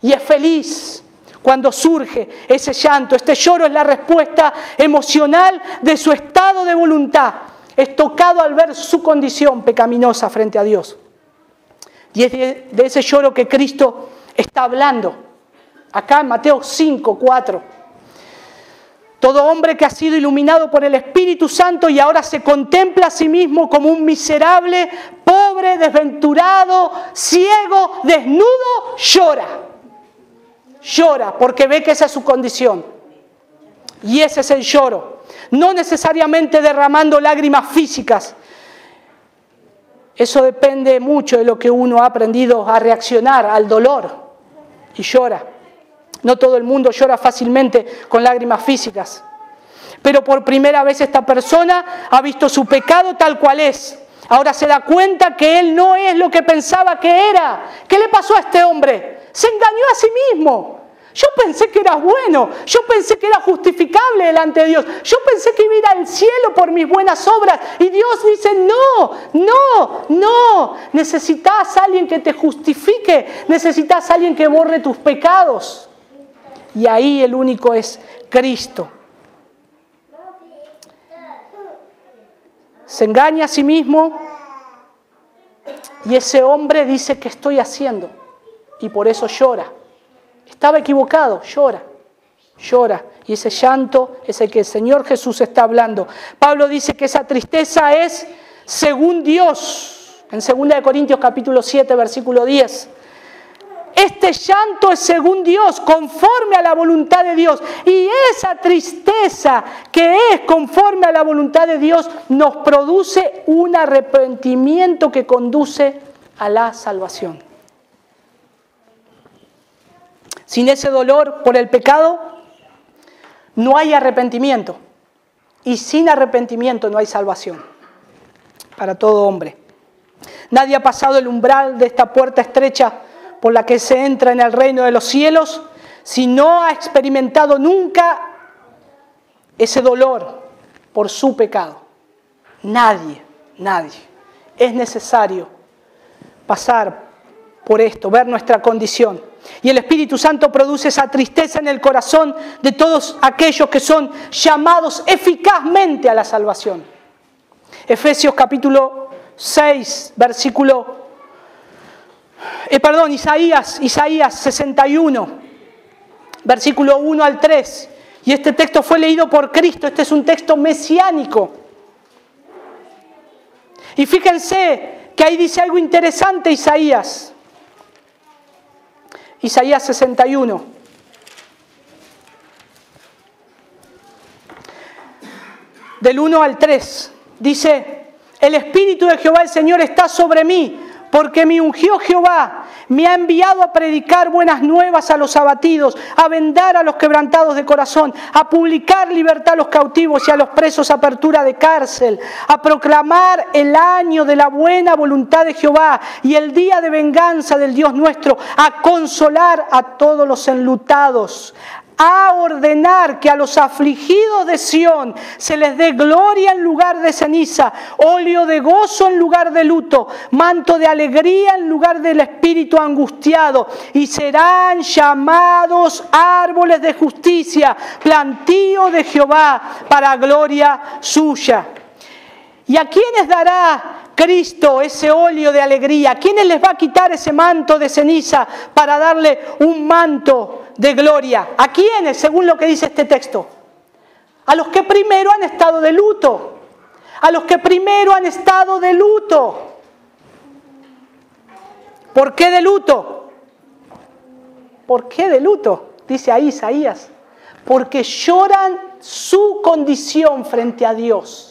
Y es feliz cuando surge ese llanto. Este lloro es la respuesta emocional de su estado de voluntad. Es tocado al ver su condición pecaminosa frente a Dios. Y es de ese lloro que Cristo está hablando. Acá en Mateo 5, 4. Todo hombre que ha sido iluminado por el Espíritu Santo y ahora se contempla a sí mismo como un miserable, pobre, desventurado, ciego, desnudo, llora. Llora porque ve que esa es su condición. Y ese es el lloro. No necesariamente derramando lágrimas físicas. Eso depende mucho de lo que uno ha aprendido a reaccionar al dolor. Y llora. No todo el mundo llora fácilmente con lágrimas físicas. Pero por primera vez esta persona ha visto su pecado tal cual es. Ahora se da cuenta que él no es lo que pensaba que era. ¿Qué le pasó a este hombre? Se engañó a sí mismo. Yo pensé que era bueno. Yo pensé que era justificable delante de Dios. Yo pensé que iba a ir al cielo por mis buenas obras. Y Dios dice, no. Necesitas a alguien que te justifique. Necesitas a alguien que borre tus pecados. Y ahí el único es Cristo. Se engaña a sí mismo y ese hombre dice, ¿qué estoy haciendo? Y por eso llora. Estaba equivocado, llora. Y ese llanto es el que el Señor Jesús está hablando. Pablo dice que esa tristeza es según Dios. En 2 Corintios capítulo 7, versículo 10. Este llanto es según Dios, conforme a la voluntad de Dios. Y esa tristeza que es conforme a la voluntad de Dios nos produce un arrepentimiento que conduce a la salvación. Sin ese dolor por el pecado no hay arrepentimiento. Y sin arrepentimiento no hay salvación para todo hombre. Nadie ha pasado el umbral de esta puerta estrecha por la que se entra en el reino de los cielos, si no ha experimentado nunca ese dolor por su pecado. Nadie. Es necesario pasar por esto, ver nuestra condición. Y el Espíritu Santo produce esa tristeza en el corazón de todos aquellos que son llamados eficazmente a la salvación. Efesios capítulo 6, versículo... Isaías 61, versículo 1 al 3. Y este texto fue leído por Cristo. Este es un texto mesiánico. Y fíjense que ahí dice algo interesante Isaías. Isaías 61. Del 1 al 3. Dice, el Espíritu de Jehová el Señor está sobre mí, porque me ungió Jehová, me ha enviado a predicar buenas nuevas a los abatidos, a vendar a los quebrantados de corazón, a publicar libertad a los cautivos y a los presos apertura de cárcel, a proclamar el año de la buena voluntad de Jehová y el día de venganza del Dios nuestro, a consolar a todos los enlutados, a ordenar que a los afligidos de Sión se les dé gloria en lugar de ceniza, óleo de gozo en lugar de luto, manto de alegría en lugar del espíritu angustiado, y serán llamados árboles de justicia, plantío de Jehová para gloria suya. ¿Y a quiénes dará Cristo ese óleo de alegría? ¿A quiénes les va a quitar ese manto de ceniza para darle un manto de gloria? ¿A quiénes, según lo que dice este texto? A los que primero han estado de luto. A los que primero han estado de luto. ¿Por qué de luto? ¿Por qué de luto? Dice ahí Isaías. Porque lloran su condición frente a Dios.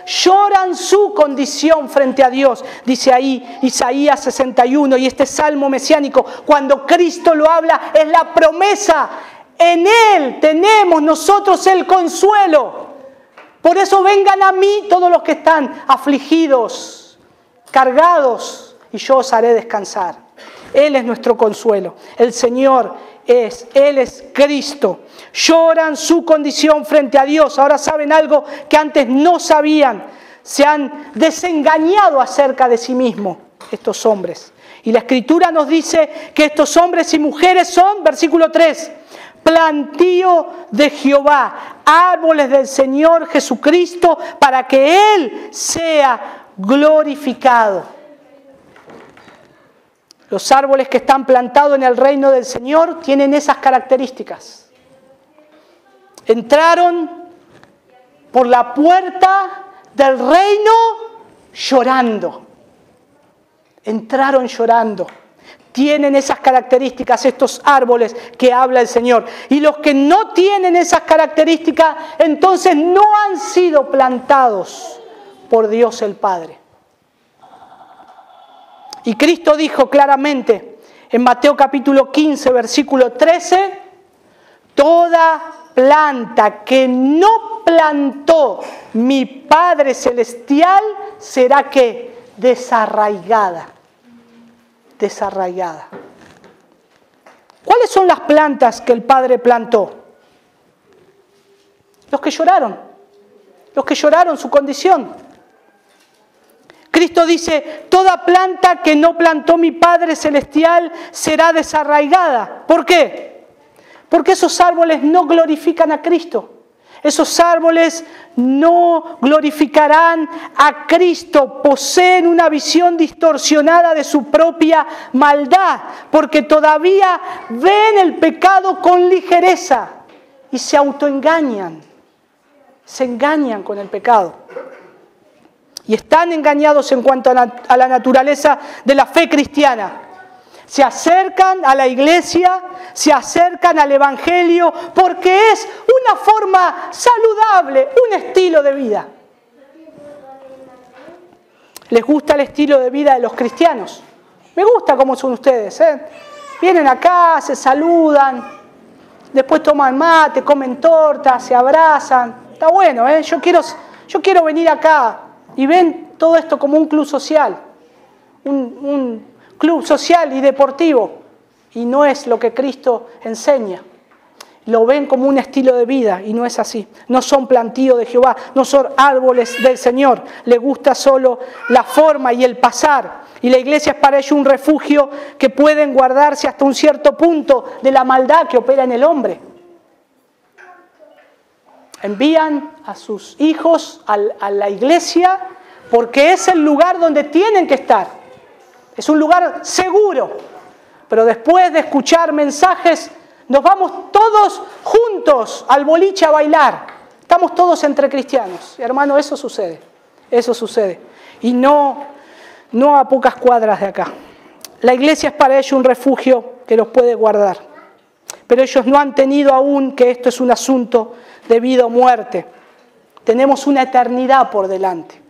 Lloran su condición frente a Dios, dice ahí Isaías 61, y este salmo mesiánico, cuando Cristo lo habla, es la promesa. En Él tenemos nosotros el consuelo. Por eso vengan a mí todos los que están afligidos, cargados, y yo os haré descansar. Él es nuestro consuelo. El Señor Él es Cristo. Lloran su condición frente a Dios. Ahora saben algo que antes no sabían. Se han desengañado acerca de sí mismos estos hombres. Y la Escritura nos dice que estos hombres y mujeres son, versículo 3, plantío de Jehová, árboles del Señor Jesucristo, para que Él sea glorificado. Los árboles que están plantados en el reino del Señor tienen esas características. Entraron por la puerta del reino llorando. Entraron llorando. Tienen esas características estos árboles que habla el Señor. Y los que no tienen esas características, entonces no han sido plantados por Dios el Padre. Y Cristo dijo claramente en Mateo capítulo 15, versículo 13, toda planta que no plantó mi Padre Celestial será ¿qué? Desarraigada. Desarraigada. ¿Cuáles son las plantas que el Padre plantó? Los que lloraron su condición. Cristo dice, toda planta que no plantó mi Padre Celestial será desarraigada. ¿Por qué? Porque esos árboles no glorifican a Cristo. Esos árboles no glorificarán a Cristo, poseen una visión distorsionada de su propia maldad, porque todavía ven el pecado con ligereza y se autoengañan, se engañan con el pecado. Y están engañados en cuanto a la naturaleza de la fe cristiana. Se acercan a la iglesia, se acercan al Evangelio, porque es una forma saludable, un estilo de vida. ¿Les gusta el estilo de vida de los cristianos? Me gusta cómo son ustedes, ¿eh? Vienen acá, se saludan, después toman mate, comen torta, se abrazan. Está bueno, ¿eh? Yo quiero venir acá y ven todo esto como un club social, un club social y deportivo, y no es lo que Cristo enseña. Lo ven como un estilo de vida y no es así. No son plantíos de Jehová, no son árboles del Señor. Les gusta solo la forma y el pasar. Y la iglesia es para ellos un refugio que pueden guardarse hasta un cierto punto de la maldad que opera en el hombre. Envían a sus hijos a la iglesia porque es el lugar donde tienen que estar. Es un lugar seguro, pero después de escuchar mensajes, nos vamos todos juntos al boliche a bailar. Estamos todos entre cristianos. Hermano, eso sucede. Y no a pocas cuadras de acá. La iglesia es para ellos un refugio que los puede guardar. Pero ellos no han tenido aún que esto es un asunto de vida o muerte. Tenemos una eternidad por delante.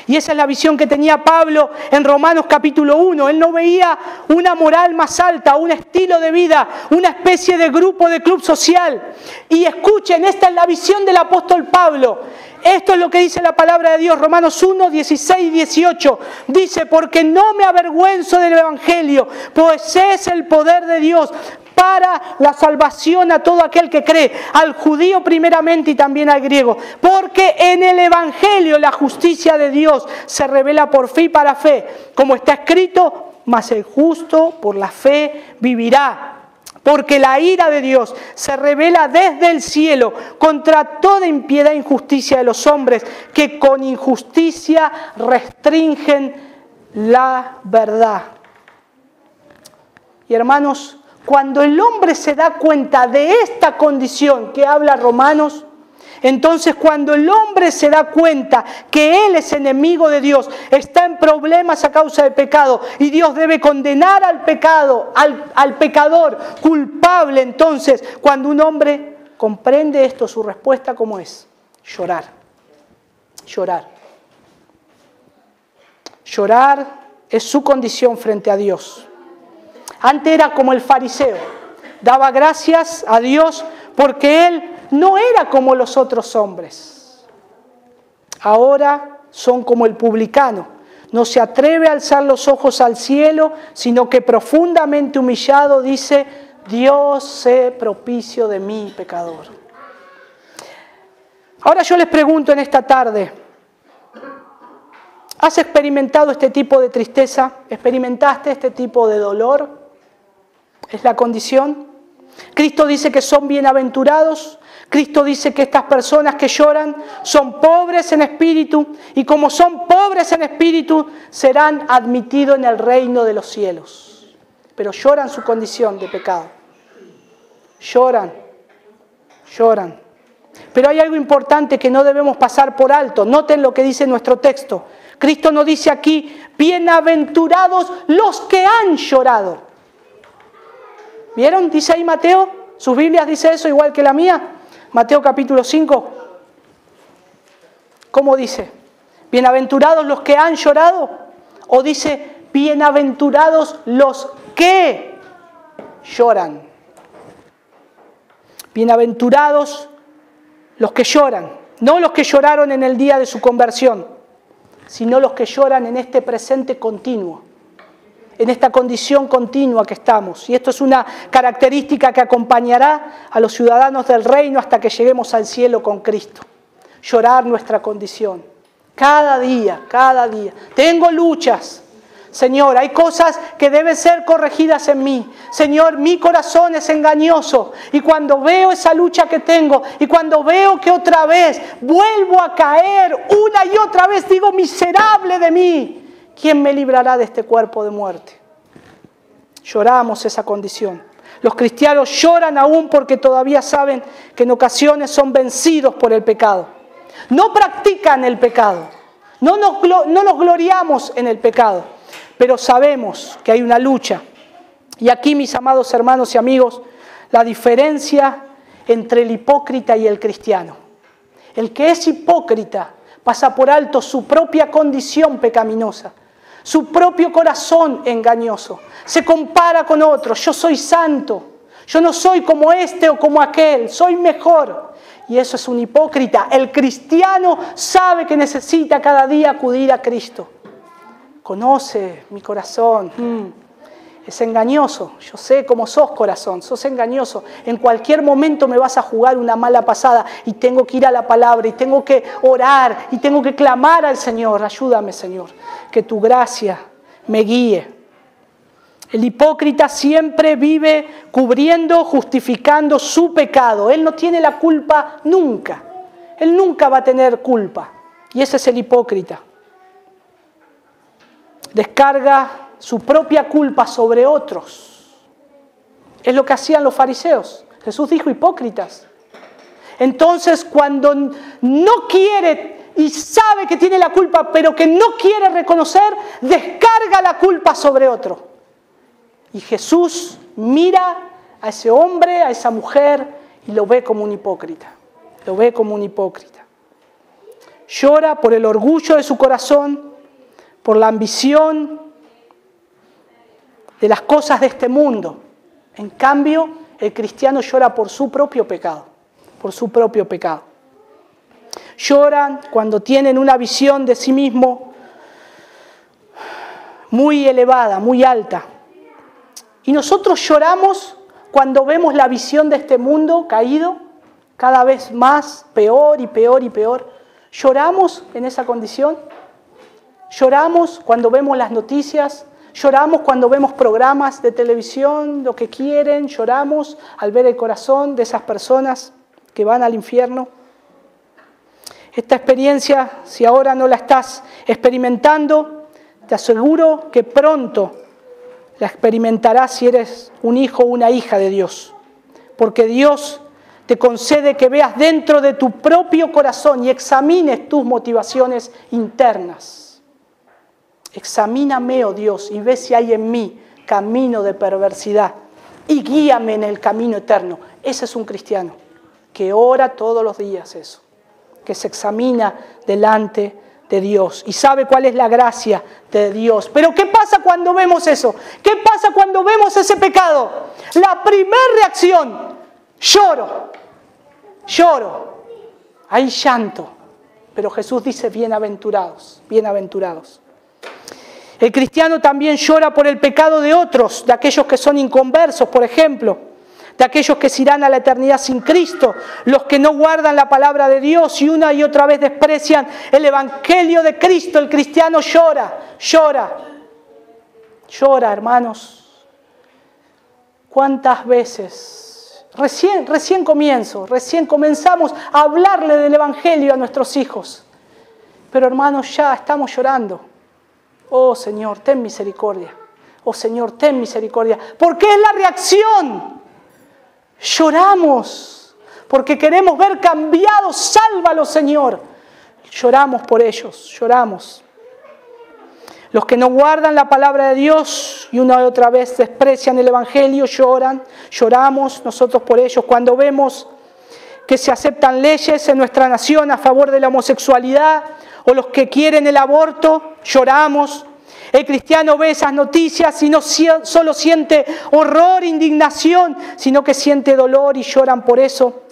Y esa es la visión que tenía Pablo en Romanos capítulo 1. Él no veía una moral más alta, un estilo de vida, una especie de grupo, de club social. Y escuchen, esta es la visión del apóstol Pablo. Esto es lo que dice la palabra de Dios, Romanos 1, 16 y 18. Dice, porque no me avergüenzo del Evangelio, pues es el poder de Dios para la salvación a todo aquel que cree, al judío primeramente y también al griego. Porque en el Evangelio la justicia de Dios se revela por fe y para fe, como está escrito, mas el justo por la fe vivirá. Porque la ira de Dios se revela desde el cielo contra toda impiedad e injusticia de los hombres que con injusticia restringen la verdad. Y hermanos, cuando el hombre se da cuenta de esta condición que habla Romanos, entonces cuando el hombre se da cuenta que él es enemigo de Dios, está en problemas a causa del pecado y Dios debe condenar al pecado, al pecador culpable, entonces cuando un hombre comprende esto, su respuesta ¿cómo es? Llorar. Llorar es su condición frente a Dios. Antes era como el fariseo, daba gracias a Dios porque él no era como los otros hombres. Ahora son como el publicano, no se atreve a alzar los ojos al cielo, sino que profundamente humillado dice, Dios sé propicio de mí, pecador. Ahora yo les pregunto en esta tarde, ¿has experimentado este tipo de tristeza? ¿Experimentaste este tipo de dolor? ¿Es la condición? Cristo dice que son bienaventurados. Cristo dice que estas personas que lloran son pobres en espíritu y como son pobres en espíritu serán admitidos en el reino de los cielos. Pero lloran su condición de pecado. lloran, lloran. Pero hay algo importante que no debemos pasar por alto. Noten lo que dice nuestro texto. Cristo nos dice aquí, bienaventurados los que han llorado. ¿Vieron? Dice ahí Mateo. ¿Sus Biblias dice eso igual que la mía? Mateo capítulo 5. ¿Cómo dice? ¿Bienaventurados los que han llorado? ¿O dice, bienaventurados los que lloran? Bienaventurados los que lloran. No los que lloraron en el día de su conversión, sino los que lloran en este presente continuo, en esta condición continua que estamos. Y esto es una característica que acompañará a los ciudadanos del reino hasta que lleguemos al cielo con Cristo. Llorar nuestra condición. Cada día, cada día. Tengo luchas. Señor, hay cosas que deben ser corregidas en mí. Señor, mi corazón es engañoso. Y cuando veo esa lucha que tengo, y cuando veo que otra vez vuelvo a caer, una y otra vez digo, miserable de mí, ¿quién me librará de este cuerpo de muerte? Lloramos esa condición. Los cristianos lloran aún porque todavía saben que en ocasiones son vencidos por el pecado. No practican el pecado. No nos gloriamos en el pecado. Pero sabemos que hay una lucha. Y aquí, mis amados hermanos y amigos, la diferencia entre el hipócrita y el cristiano. El que es hipócrita pasa por alto su propia condición pecaminosa, su propio corazón engañoso. Se compara con otros. Yo soy santo. Yo no soy como este o como aquel. Soy mejor. Y eso es un hipócrita. El cristiano sabe que necesita cada día acudir a Cristo. Conoce mi corazón. Es engañoso. Yo sé cómo sos, corazón. Sos engañoso. En cualquier momento me vas a jugar una mala pasada y tengo que ir a la palabra y tengo que orar y tengo que clamar al Señor. Ayúdame, Señor. Que tu gracia me guíe. El hipócrita siempre vive cubriendo, justificando su pecado. Él no tiene la culpa nunca. Él nunca va a tener culpa. Y ese es el hipócrita. Descarga su propia culpa sobre otros. Es lo que hacían los fariseos. Jesús dijo hipócritas. Entonces, cuando no quiere y sabe que tiene la culpa, pero que no quiere reconocer, descarga la culpa sobre otro. Y Jesús mira a ese hombre, a esa mujer, y lo ve como un hipócrita. Lo ve como un hipócrita. Llora por el orgullo de su corazón, por la ambición de las cosas de este mundo. En cambio, el cristiano llora por su propio pecado. Por su propio pecado. Lloran cuando tienen una visión de sí mismo muy elevada, muy alta. Y nosotros lloramos cuando vemos la visión de este mundo caído, cada vez más, peor y peor y peor. ¿Lloramos en esa condición? Lloramos cuando vemos las noticias, lloramos cuando vemos programas de televisión, lo que quieren, lloramos al ver el corazón de esas personas que van al infierno. Esta experiencia, si ahora no la estás experimentando, te aseguro que pronto la experimentarás si eres un hijo o una hija de Dios. Porque Dios te concede que veas dentro de tu propio corazón y examines tus motivaciones internas. Examíname, oh Dios, y ve si hay en mí camino de perversidad y guíame en el camino eterno. Ese es un cristiano que ora todos los días eso, que se examina delante de Dios y sabe cuál es la gracia de Dios. Pero ¿qué pasa cuando vemos eso? ¿Qué pasa cuando vemos ese pecado? La primera reacción, lloro, hay llanto. Pero Jesús dice, bienaventurados, bienaventurados. El cristiano también llora por el pecado de otros, de aquellos que son inconversos, por ejemplo, de aquellos que se irán a la eternidad sin Cristo, los que no guardan la palabra de Dios y una y otra vez desprecian el evangelio de Cristo. El cristiano llora, hermanos. ¿Cuántas veces? Recién comenzamos a hablarle del evangelio a nuestros hijos. Pero hermanos, ya estamos llorando. Oh Señor, ten misericordia. Oh Señor, ten misericordia. Porque es la reacción Lloramos porque queremos ver cambiados. Sálvalos, Señor. Lloramos por ellos, lloramos. Los que no guardan la palabra de Dios y una y otra vez desprecian el Evangelio, lloramos nosotros por ellos. Cuando vemos que se aceptan leyes en nuestra nación a favor de la homosexualidad o los que quieren el aborto, lloramos. El cristiano ve esas noticias y no solo siente horror, indignación, sino que siente dolor y lloran por eso,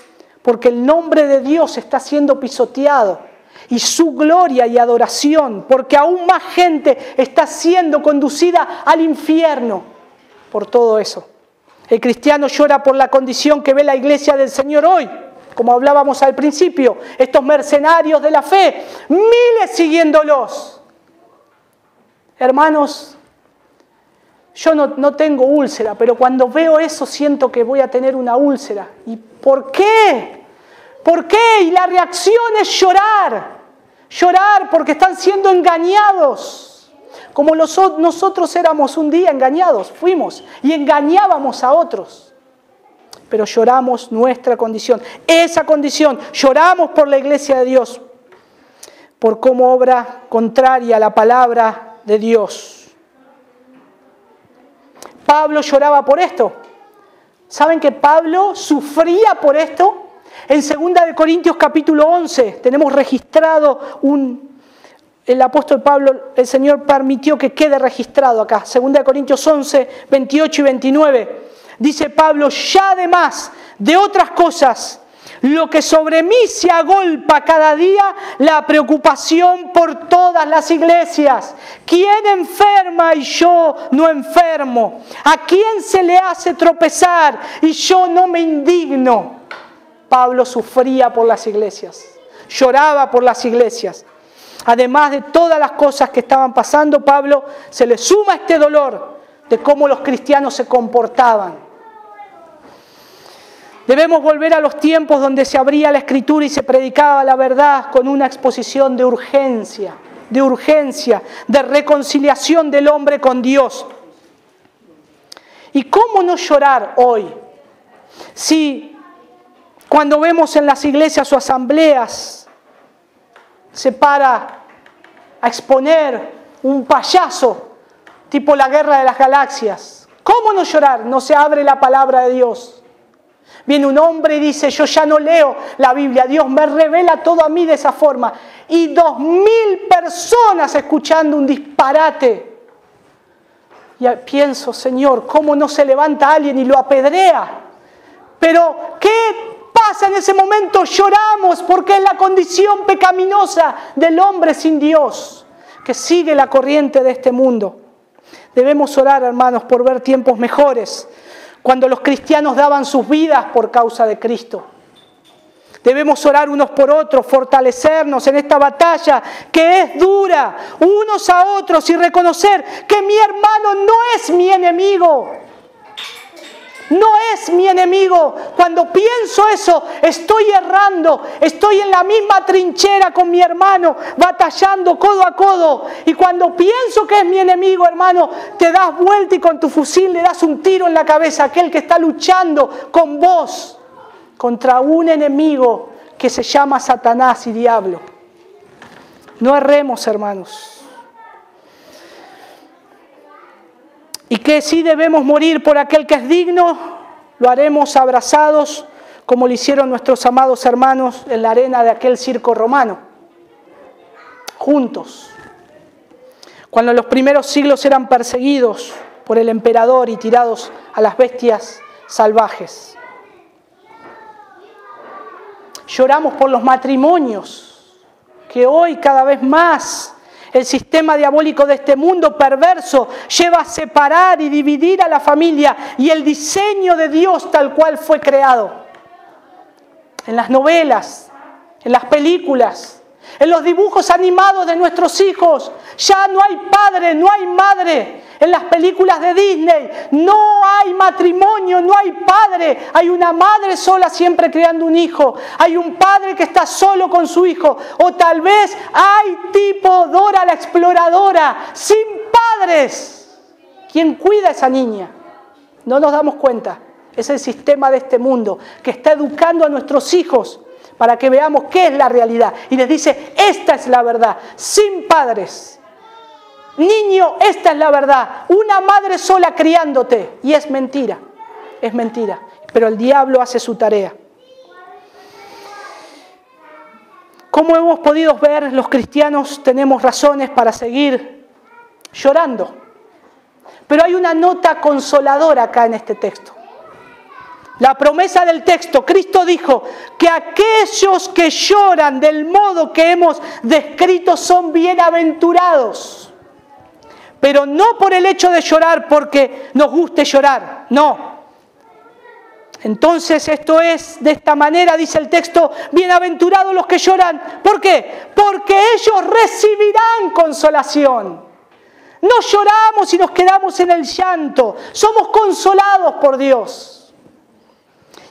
porque el nombre de Dios está siendo pisoteado y su gloria y adoración, porque aún más gente está siendo conducida al infierno por todo eso. El cristiano llora por la condición que ve la iglesia del Señor hoy, como hablábamos al principio, estos mercenarios de la fe, miles siguiéndolos. Hermanos, yo no tengo úlcera, pero cuando veo eso siento que voy a tener una úlcera. ¿Y por qué? ¿Por qué? Y la reacción es llorar. Llorar porque están siendo engañados. Como nosotros éramos un día engañados, fuimos y engañábamos a otros. Pero lloramos nuestra condición, esa condición. Lloramos por la iglesia de Dios, por cómo obra contraria a la palabra de Dios. Pablo lloraba por esto. ¿Saben que Pablo sufría por esto? En 2 de Corintios capítulo 11 tenemos registrado el apóstol Pablo, el Señor permitió que quede registrado acá. 2 de Corintios 11, 28 y 29. Dice Pablo, ya además de otras cosas, lo que sobre mí se agolpa cada día, la preocupación por todas las iglesias. ¿Quién enferma y yo no enfermo? ¿A quién se le hace tropezar y yo no me indigno? Pablo sufría por las iglesias, lloraba por las iglesias. Además de todas las cosas que estaban pasando, Pablo se le suma este dolor de cómo los cristianos se comportaban. Debemos volver a los tiempos donde se abría la Escritura y se predicaba la verdad con una exposición de urgencia, de reconciliación del hombre con Dios. ¿Y cómo no llorar hoy? Si cuando vemos en las iglesias o asambleas se para a exponer un payaso tipo la Guerra de las Galaxias, ¿cómo no llorar? No se abre la palabra de Dios. Viene un hombre y dice, yo ya no leo la Biblia, Dios me revela todo a mí de esa forma. Y 2.000 personas escuchando un disparate. Y pienso, Señor, ¿cómo no se levanta alguien y lo apedrea? Pero, ¿qué pasa en ese momento? Lloramos porque es la condición pecaminosa del hombre sin Dios, que sigue la corriente de este mundo. Debemos orar, hermanos, por ver tiempos mejores, cuando los cristianos daban sus vidas por causa de Cristo. Debemos orar unos por otros, fortalecernos en esta batalla que es dura, unos a otros, y reconocer que mi hermano no es mi enemigo. No es mi enemigo. Cuando pienso eso, estoy errando, estoy en la misma trinchera con mi hermano, batallando codo a codo. Y cuando pienso que es mi enemigo, hermano, te das vuelta y con tu fusil le das un tiro en la cabeza a aquel que está luchando con vos contra un enemigo que se llama Satanás y diablo. No erremos, hermanos. Y que si debemos morir por aquel que es digno, lo haremos abrazados, como lo hicieron nuestros amados hermanos en la arena de aquel circo romano, juntos. Cuando en los primeros siglos eran perseguidos por el emperador y tirados a las bestias salvajes. Lloramos por los matrimonios, que hoy cada vez más el sistema diabólico de este mundo perverso lleva a separar y dividir a la familia y el diseño de Dios tal cual fue creado. En las novelas, en las películas, en los dibujos animados de nuestros hijos, ya no hay padre, no hay madre. En las películas de Disney no hay matrimonio, no hay padre. Hay una madre sola siempre criando un hijo. Hay un padre que está solo con su hijo. O tal vez hay tipo Dora la Exploradora, sin padres. ¿Quién cuida a esa niña? No nos damos cuenta. Es el sistema de este mundo que está educando a nuestros hijos para que veamos qué es la realidad. Y les dice, esta es la verdad, sin padres. Niño, esta es la verdad. Una madre sola criándote. Y es mentira, es mentira. Pero el diablo hace su tarea. Como hemos podido ver, los cristianos tenemos razones para seguir llorando. Pero hay una nota consoladora acá en este texto. La promesa del texto, Cristo dijo que aquellos que lloran del modo que hemos descrito son bienaventurados. Pero no por el hecho de llorar porque nos guste llorar, no. Entonces esto es de esta manera, dice el texto, bienaventurados los que lloran. ¿Por qué? Porque ellos recibirán consolación. No lloramos y nos quedamos en el llanto, somos consolados por Dios.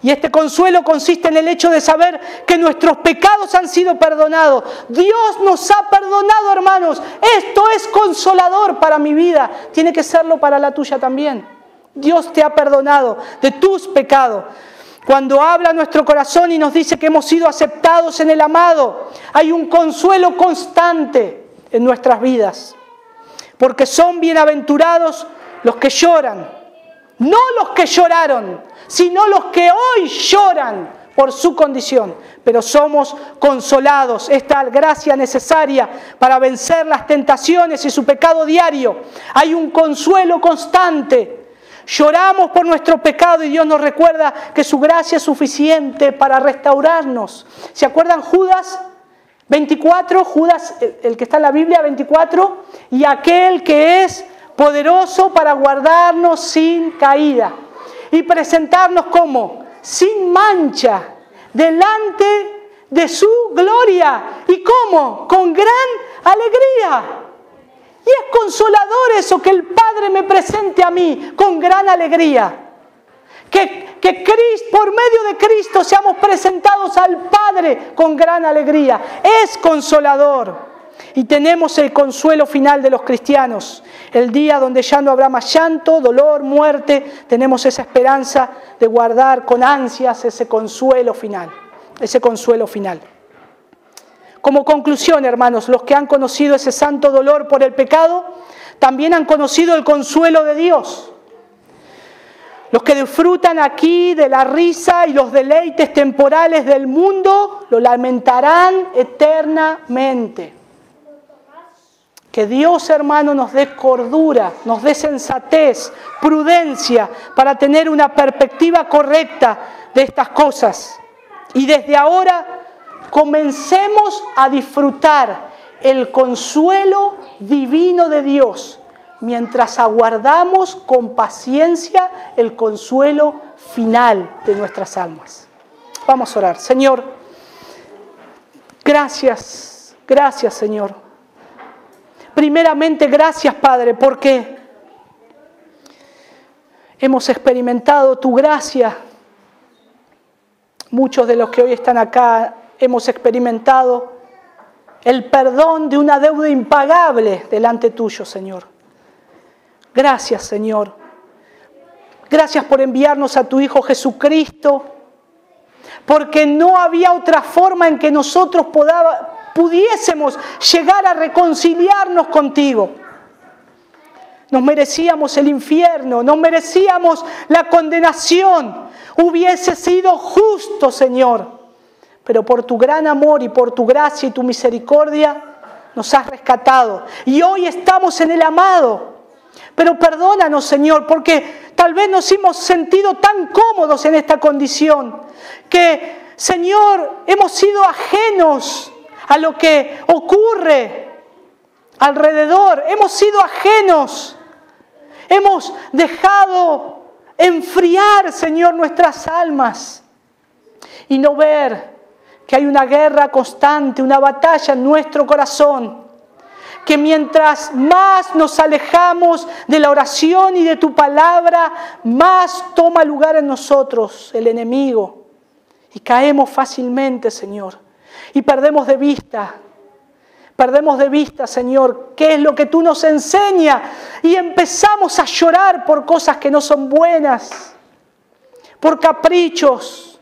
Y este consuelo consiste en el hecho de saber que nuestros pecados han sido perdonados. Dios nos ha perdonado, hermanos. Esto es consolador para mi vida. Tiene que serlo para la tuya también. Dios te ha perdonado de tus pecados. Cuando habla nuestro corazón y nos dice que hemos sido aceptados en el amado, hay un consuelo constante en nuestras vidas. Porque son bienaventurados los que lloran. No los que lloraron, sino los que hoy lloran por su condición. Pero somos consolados. Esta gracia necesaria para vencer las tentaciones y su pecado diario. Hay un consuelo constante. Lloramos por nuestro pecado y Dios nos recuerda que su gracia es suficiente para restaurarnos. ¿Se acuerdan Judas 24? Judas, el que está en la Biblia, 24. Y aquel que es poderoso para guardarnos sin caída y presentarnos como sin mancha delante de su gloria. ¿Y cómo? Con gran alegría. Y es consolador eso, que el Padre me presente a mí con gran alegría. Que Cristo, por medio de Cristo seamos presentados al Padre con gran alegría. Es consolador. Y tenemos el consuelo final de los cristianos. El día donde ya no habrá más llanto, dolor, muerte. Tenemos esa esperanza de guardar con ansias ese consuelo final. Ese consuelo final. Como conclusión, hermanos, los que han conocido ese santo dolor por el pecado, también han conocido el consuelo de Dios. Los que disfrutan aquí de la risa y los deleites temporales del mundo, lo lamentarán eternamente. Que Dios, hermano, nos dé cordura, nos dé sensatez, prudencia, para tener una perspectiva correcta de estas cosas. Y desde ahora comencemos a disfrutar el consuelo divino de Dios, mientras aguardamos con paciencia el consuelo final de nuestras almas. Vamos a orar. Señor, gracias, gracias, Señor. Primeramente, gracias, Padre, porque hemos experimentado tu gracia. Muchos de los que hoy están acá hemos experimentado el perdón de una deuda impagable delante tuyo, Señor. Gracias, Señor. Gracias por enviarnos a tu Hijo Jesucristo, porque no había otra forma en que nosotros pudiésemos llegar a reconciliarnos contigo. Nos merecíamos el infierno, nos merecíamos la condenación. Hubiese sido justo, Señor, pero por tu gran amor y por tu gracia y tu misericordia nos has rescatado. Y hoy estamos en el amado. Pero perdónanos, Señor, porque tal vez nos hemos sentido tan cómodos en esta condición que, Señor, hemos sido ajenos a lo que ocurre alrededor. Hemos sido ajenos. Hemos dejado enfriar, Señor, nuestras almas y no ver que hay una guerra constante, una batalla en nuestro corazón, que mientras más nos alejamos de la oración y de tu palabra, más toma lugar en nosotros el enemigo y caemos fácilmente, Señor, y perdemos de vista, Señor, qué es lo que tú nos enseñas y empezamos a llorar por cosas que no son buenas, por caprichos.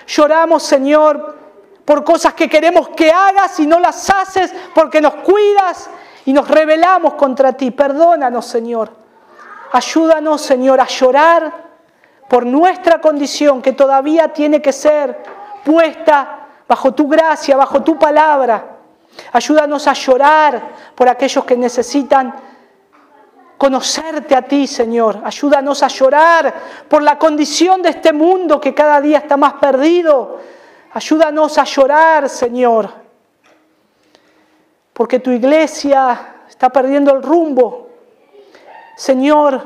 Lloramos, Señor, por cosas que queremos que hagas y no las haces porque nos cuidas y nos rebelamos contra ti. Perdónanos, Señor. Ayúdanos, Señor, a llorar por nuestra condición que todavía tiene que ser puesta bajo tu gracia, bajo tu palabra. Ayúdanos a llorar por aquellos que necesitan conocerte a ti, Señor. Ayúdanos a llorar por la condición de este mundo que cada día está más perdido. Ayúdanos a llorar, Señor, porque tu iglesia está perdiendo el rumbo. Señor,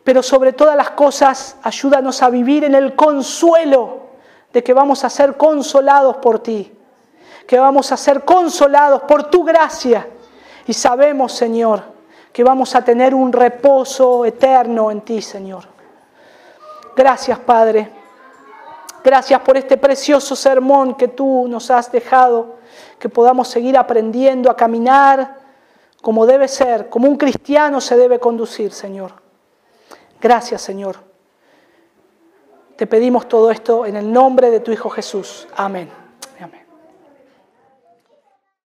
pero sobre todas las cosas, ayúdanos a vivir en el consuelo de que vamos a ser consolados por ti, que vamos a ser consolados por tu gracia. Y sabemos, Señor, que vamos a tener un reposo eterno en ti, Señor. Gracias, Padre. Gracias por este precioso sermón que tú nos has dejado, que podamos seguir aprendiendo a caminar como debe ser, como un cristiano se debe conducir, Señor. Gracias, Señor. Te pedimos todo esto en el nombre de tu Hijo Jesús. Amén.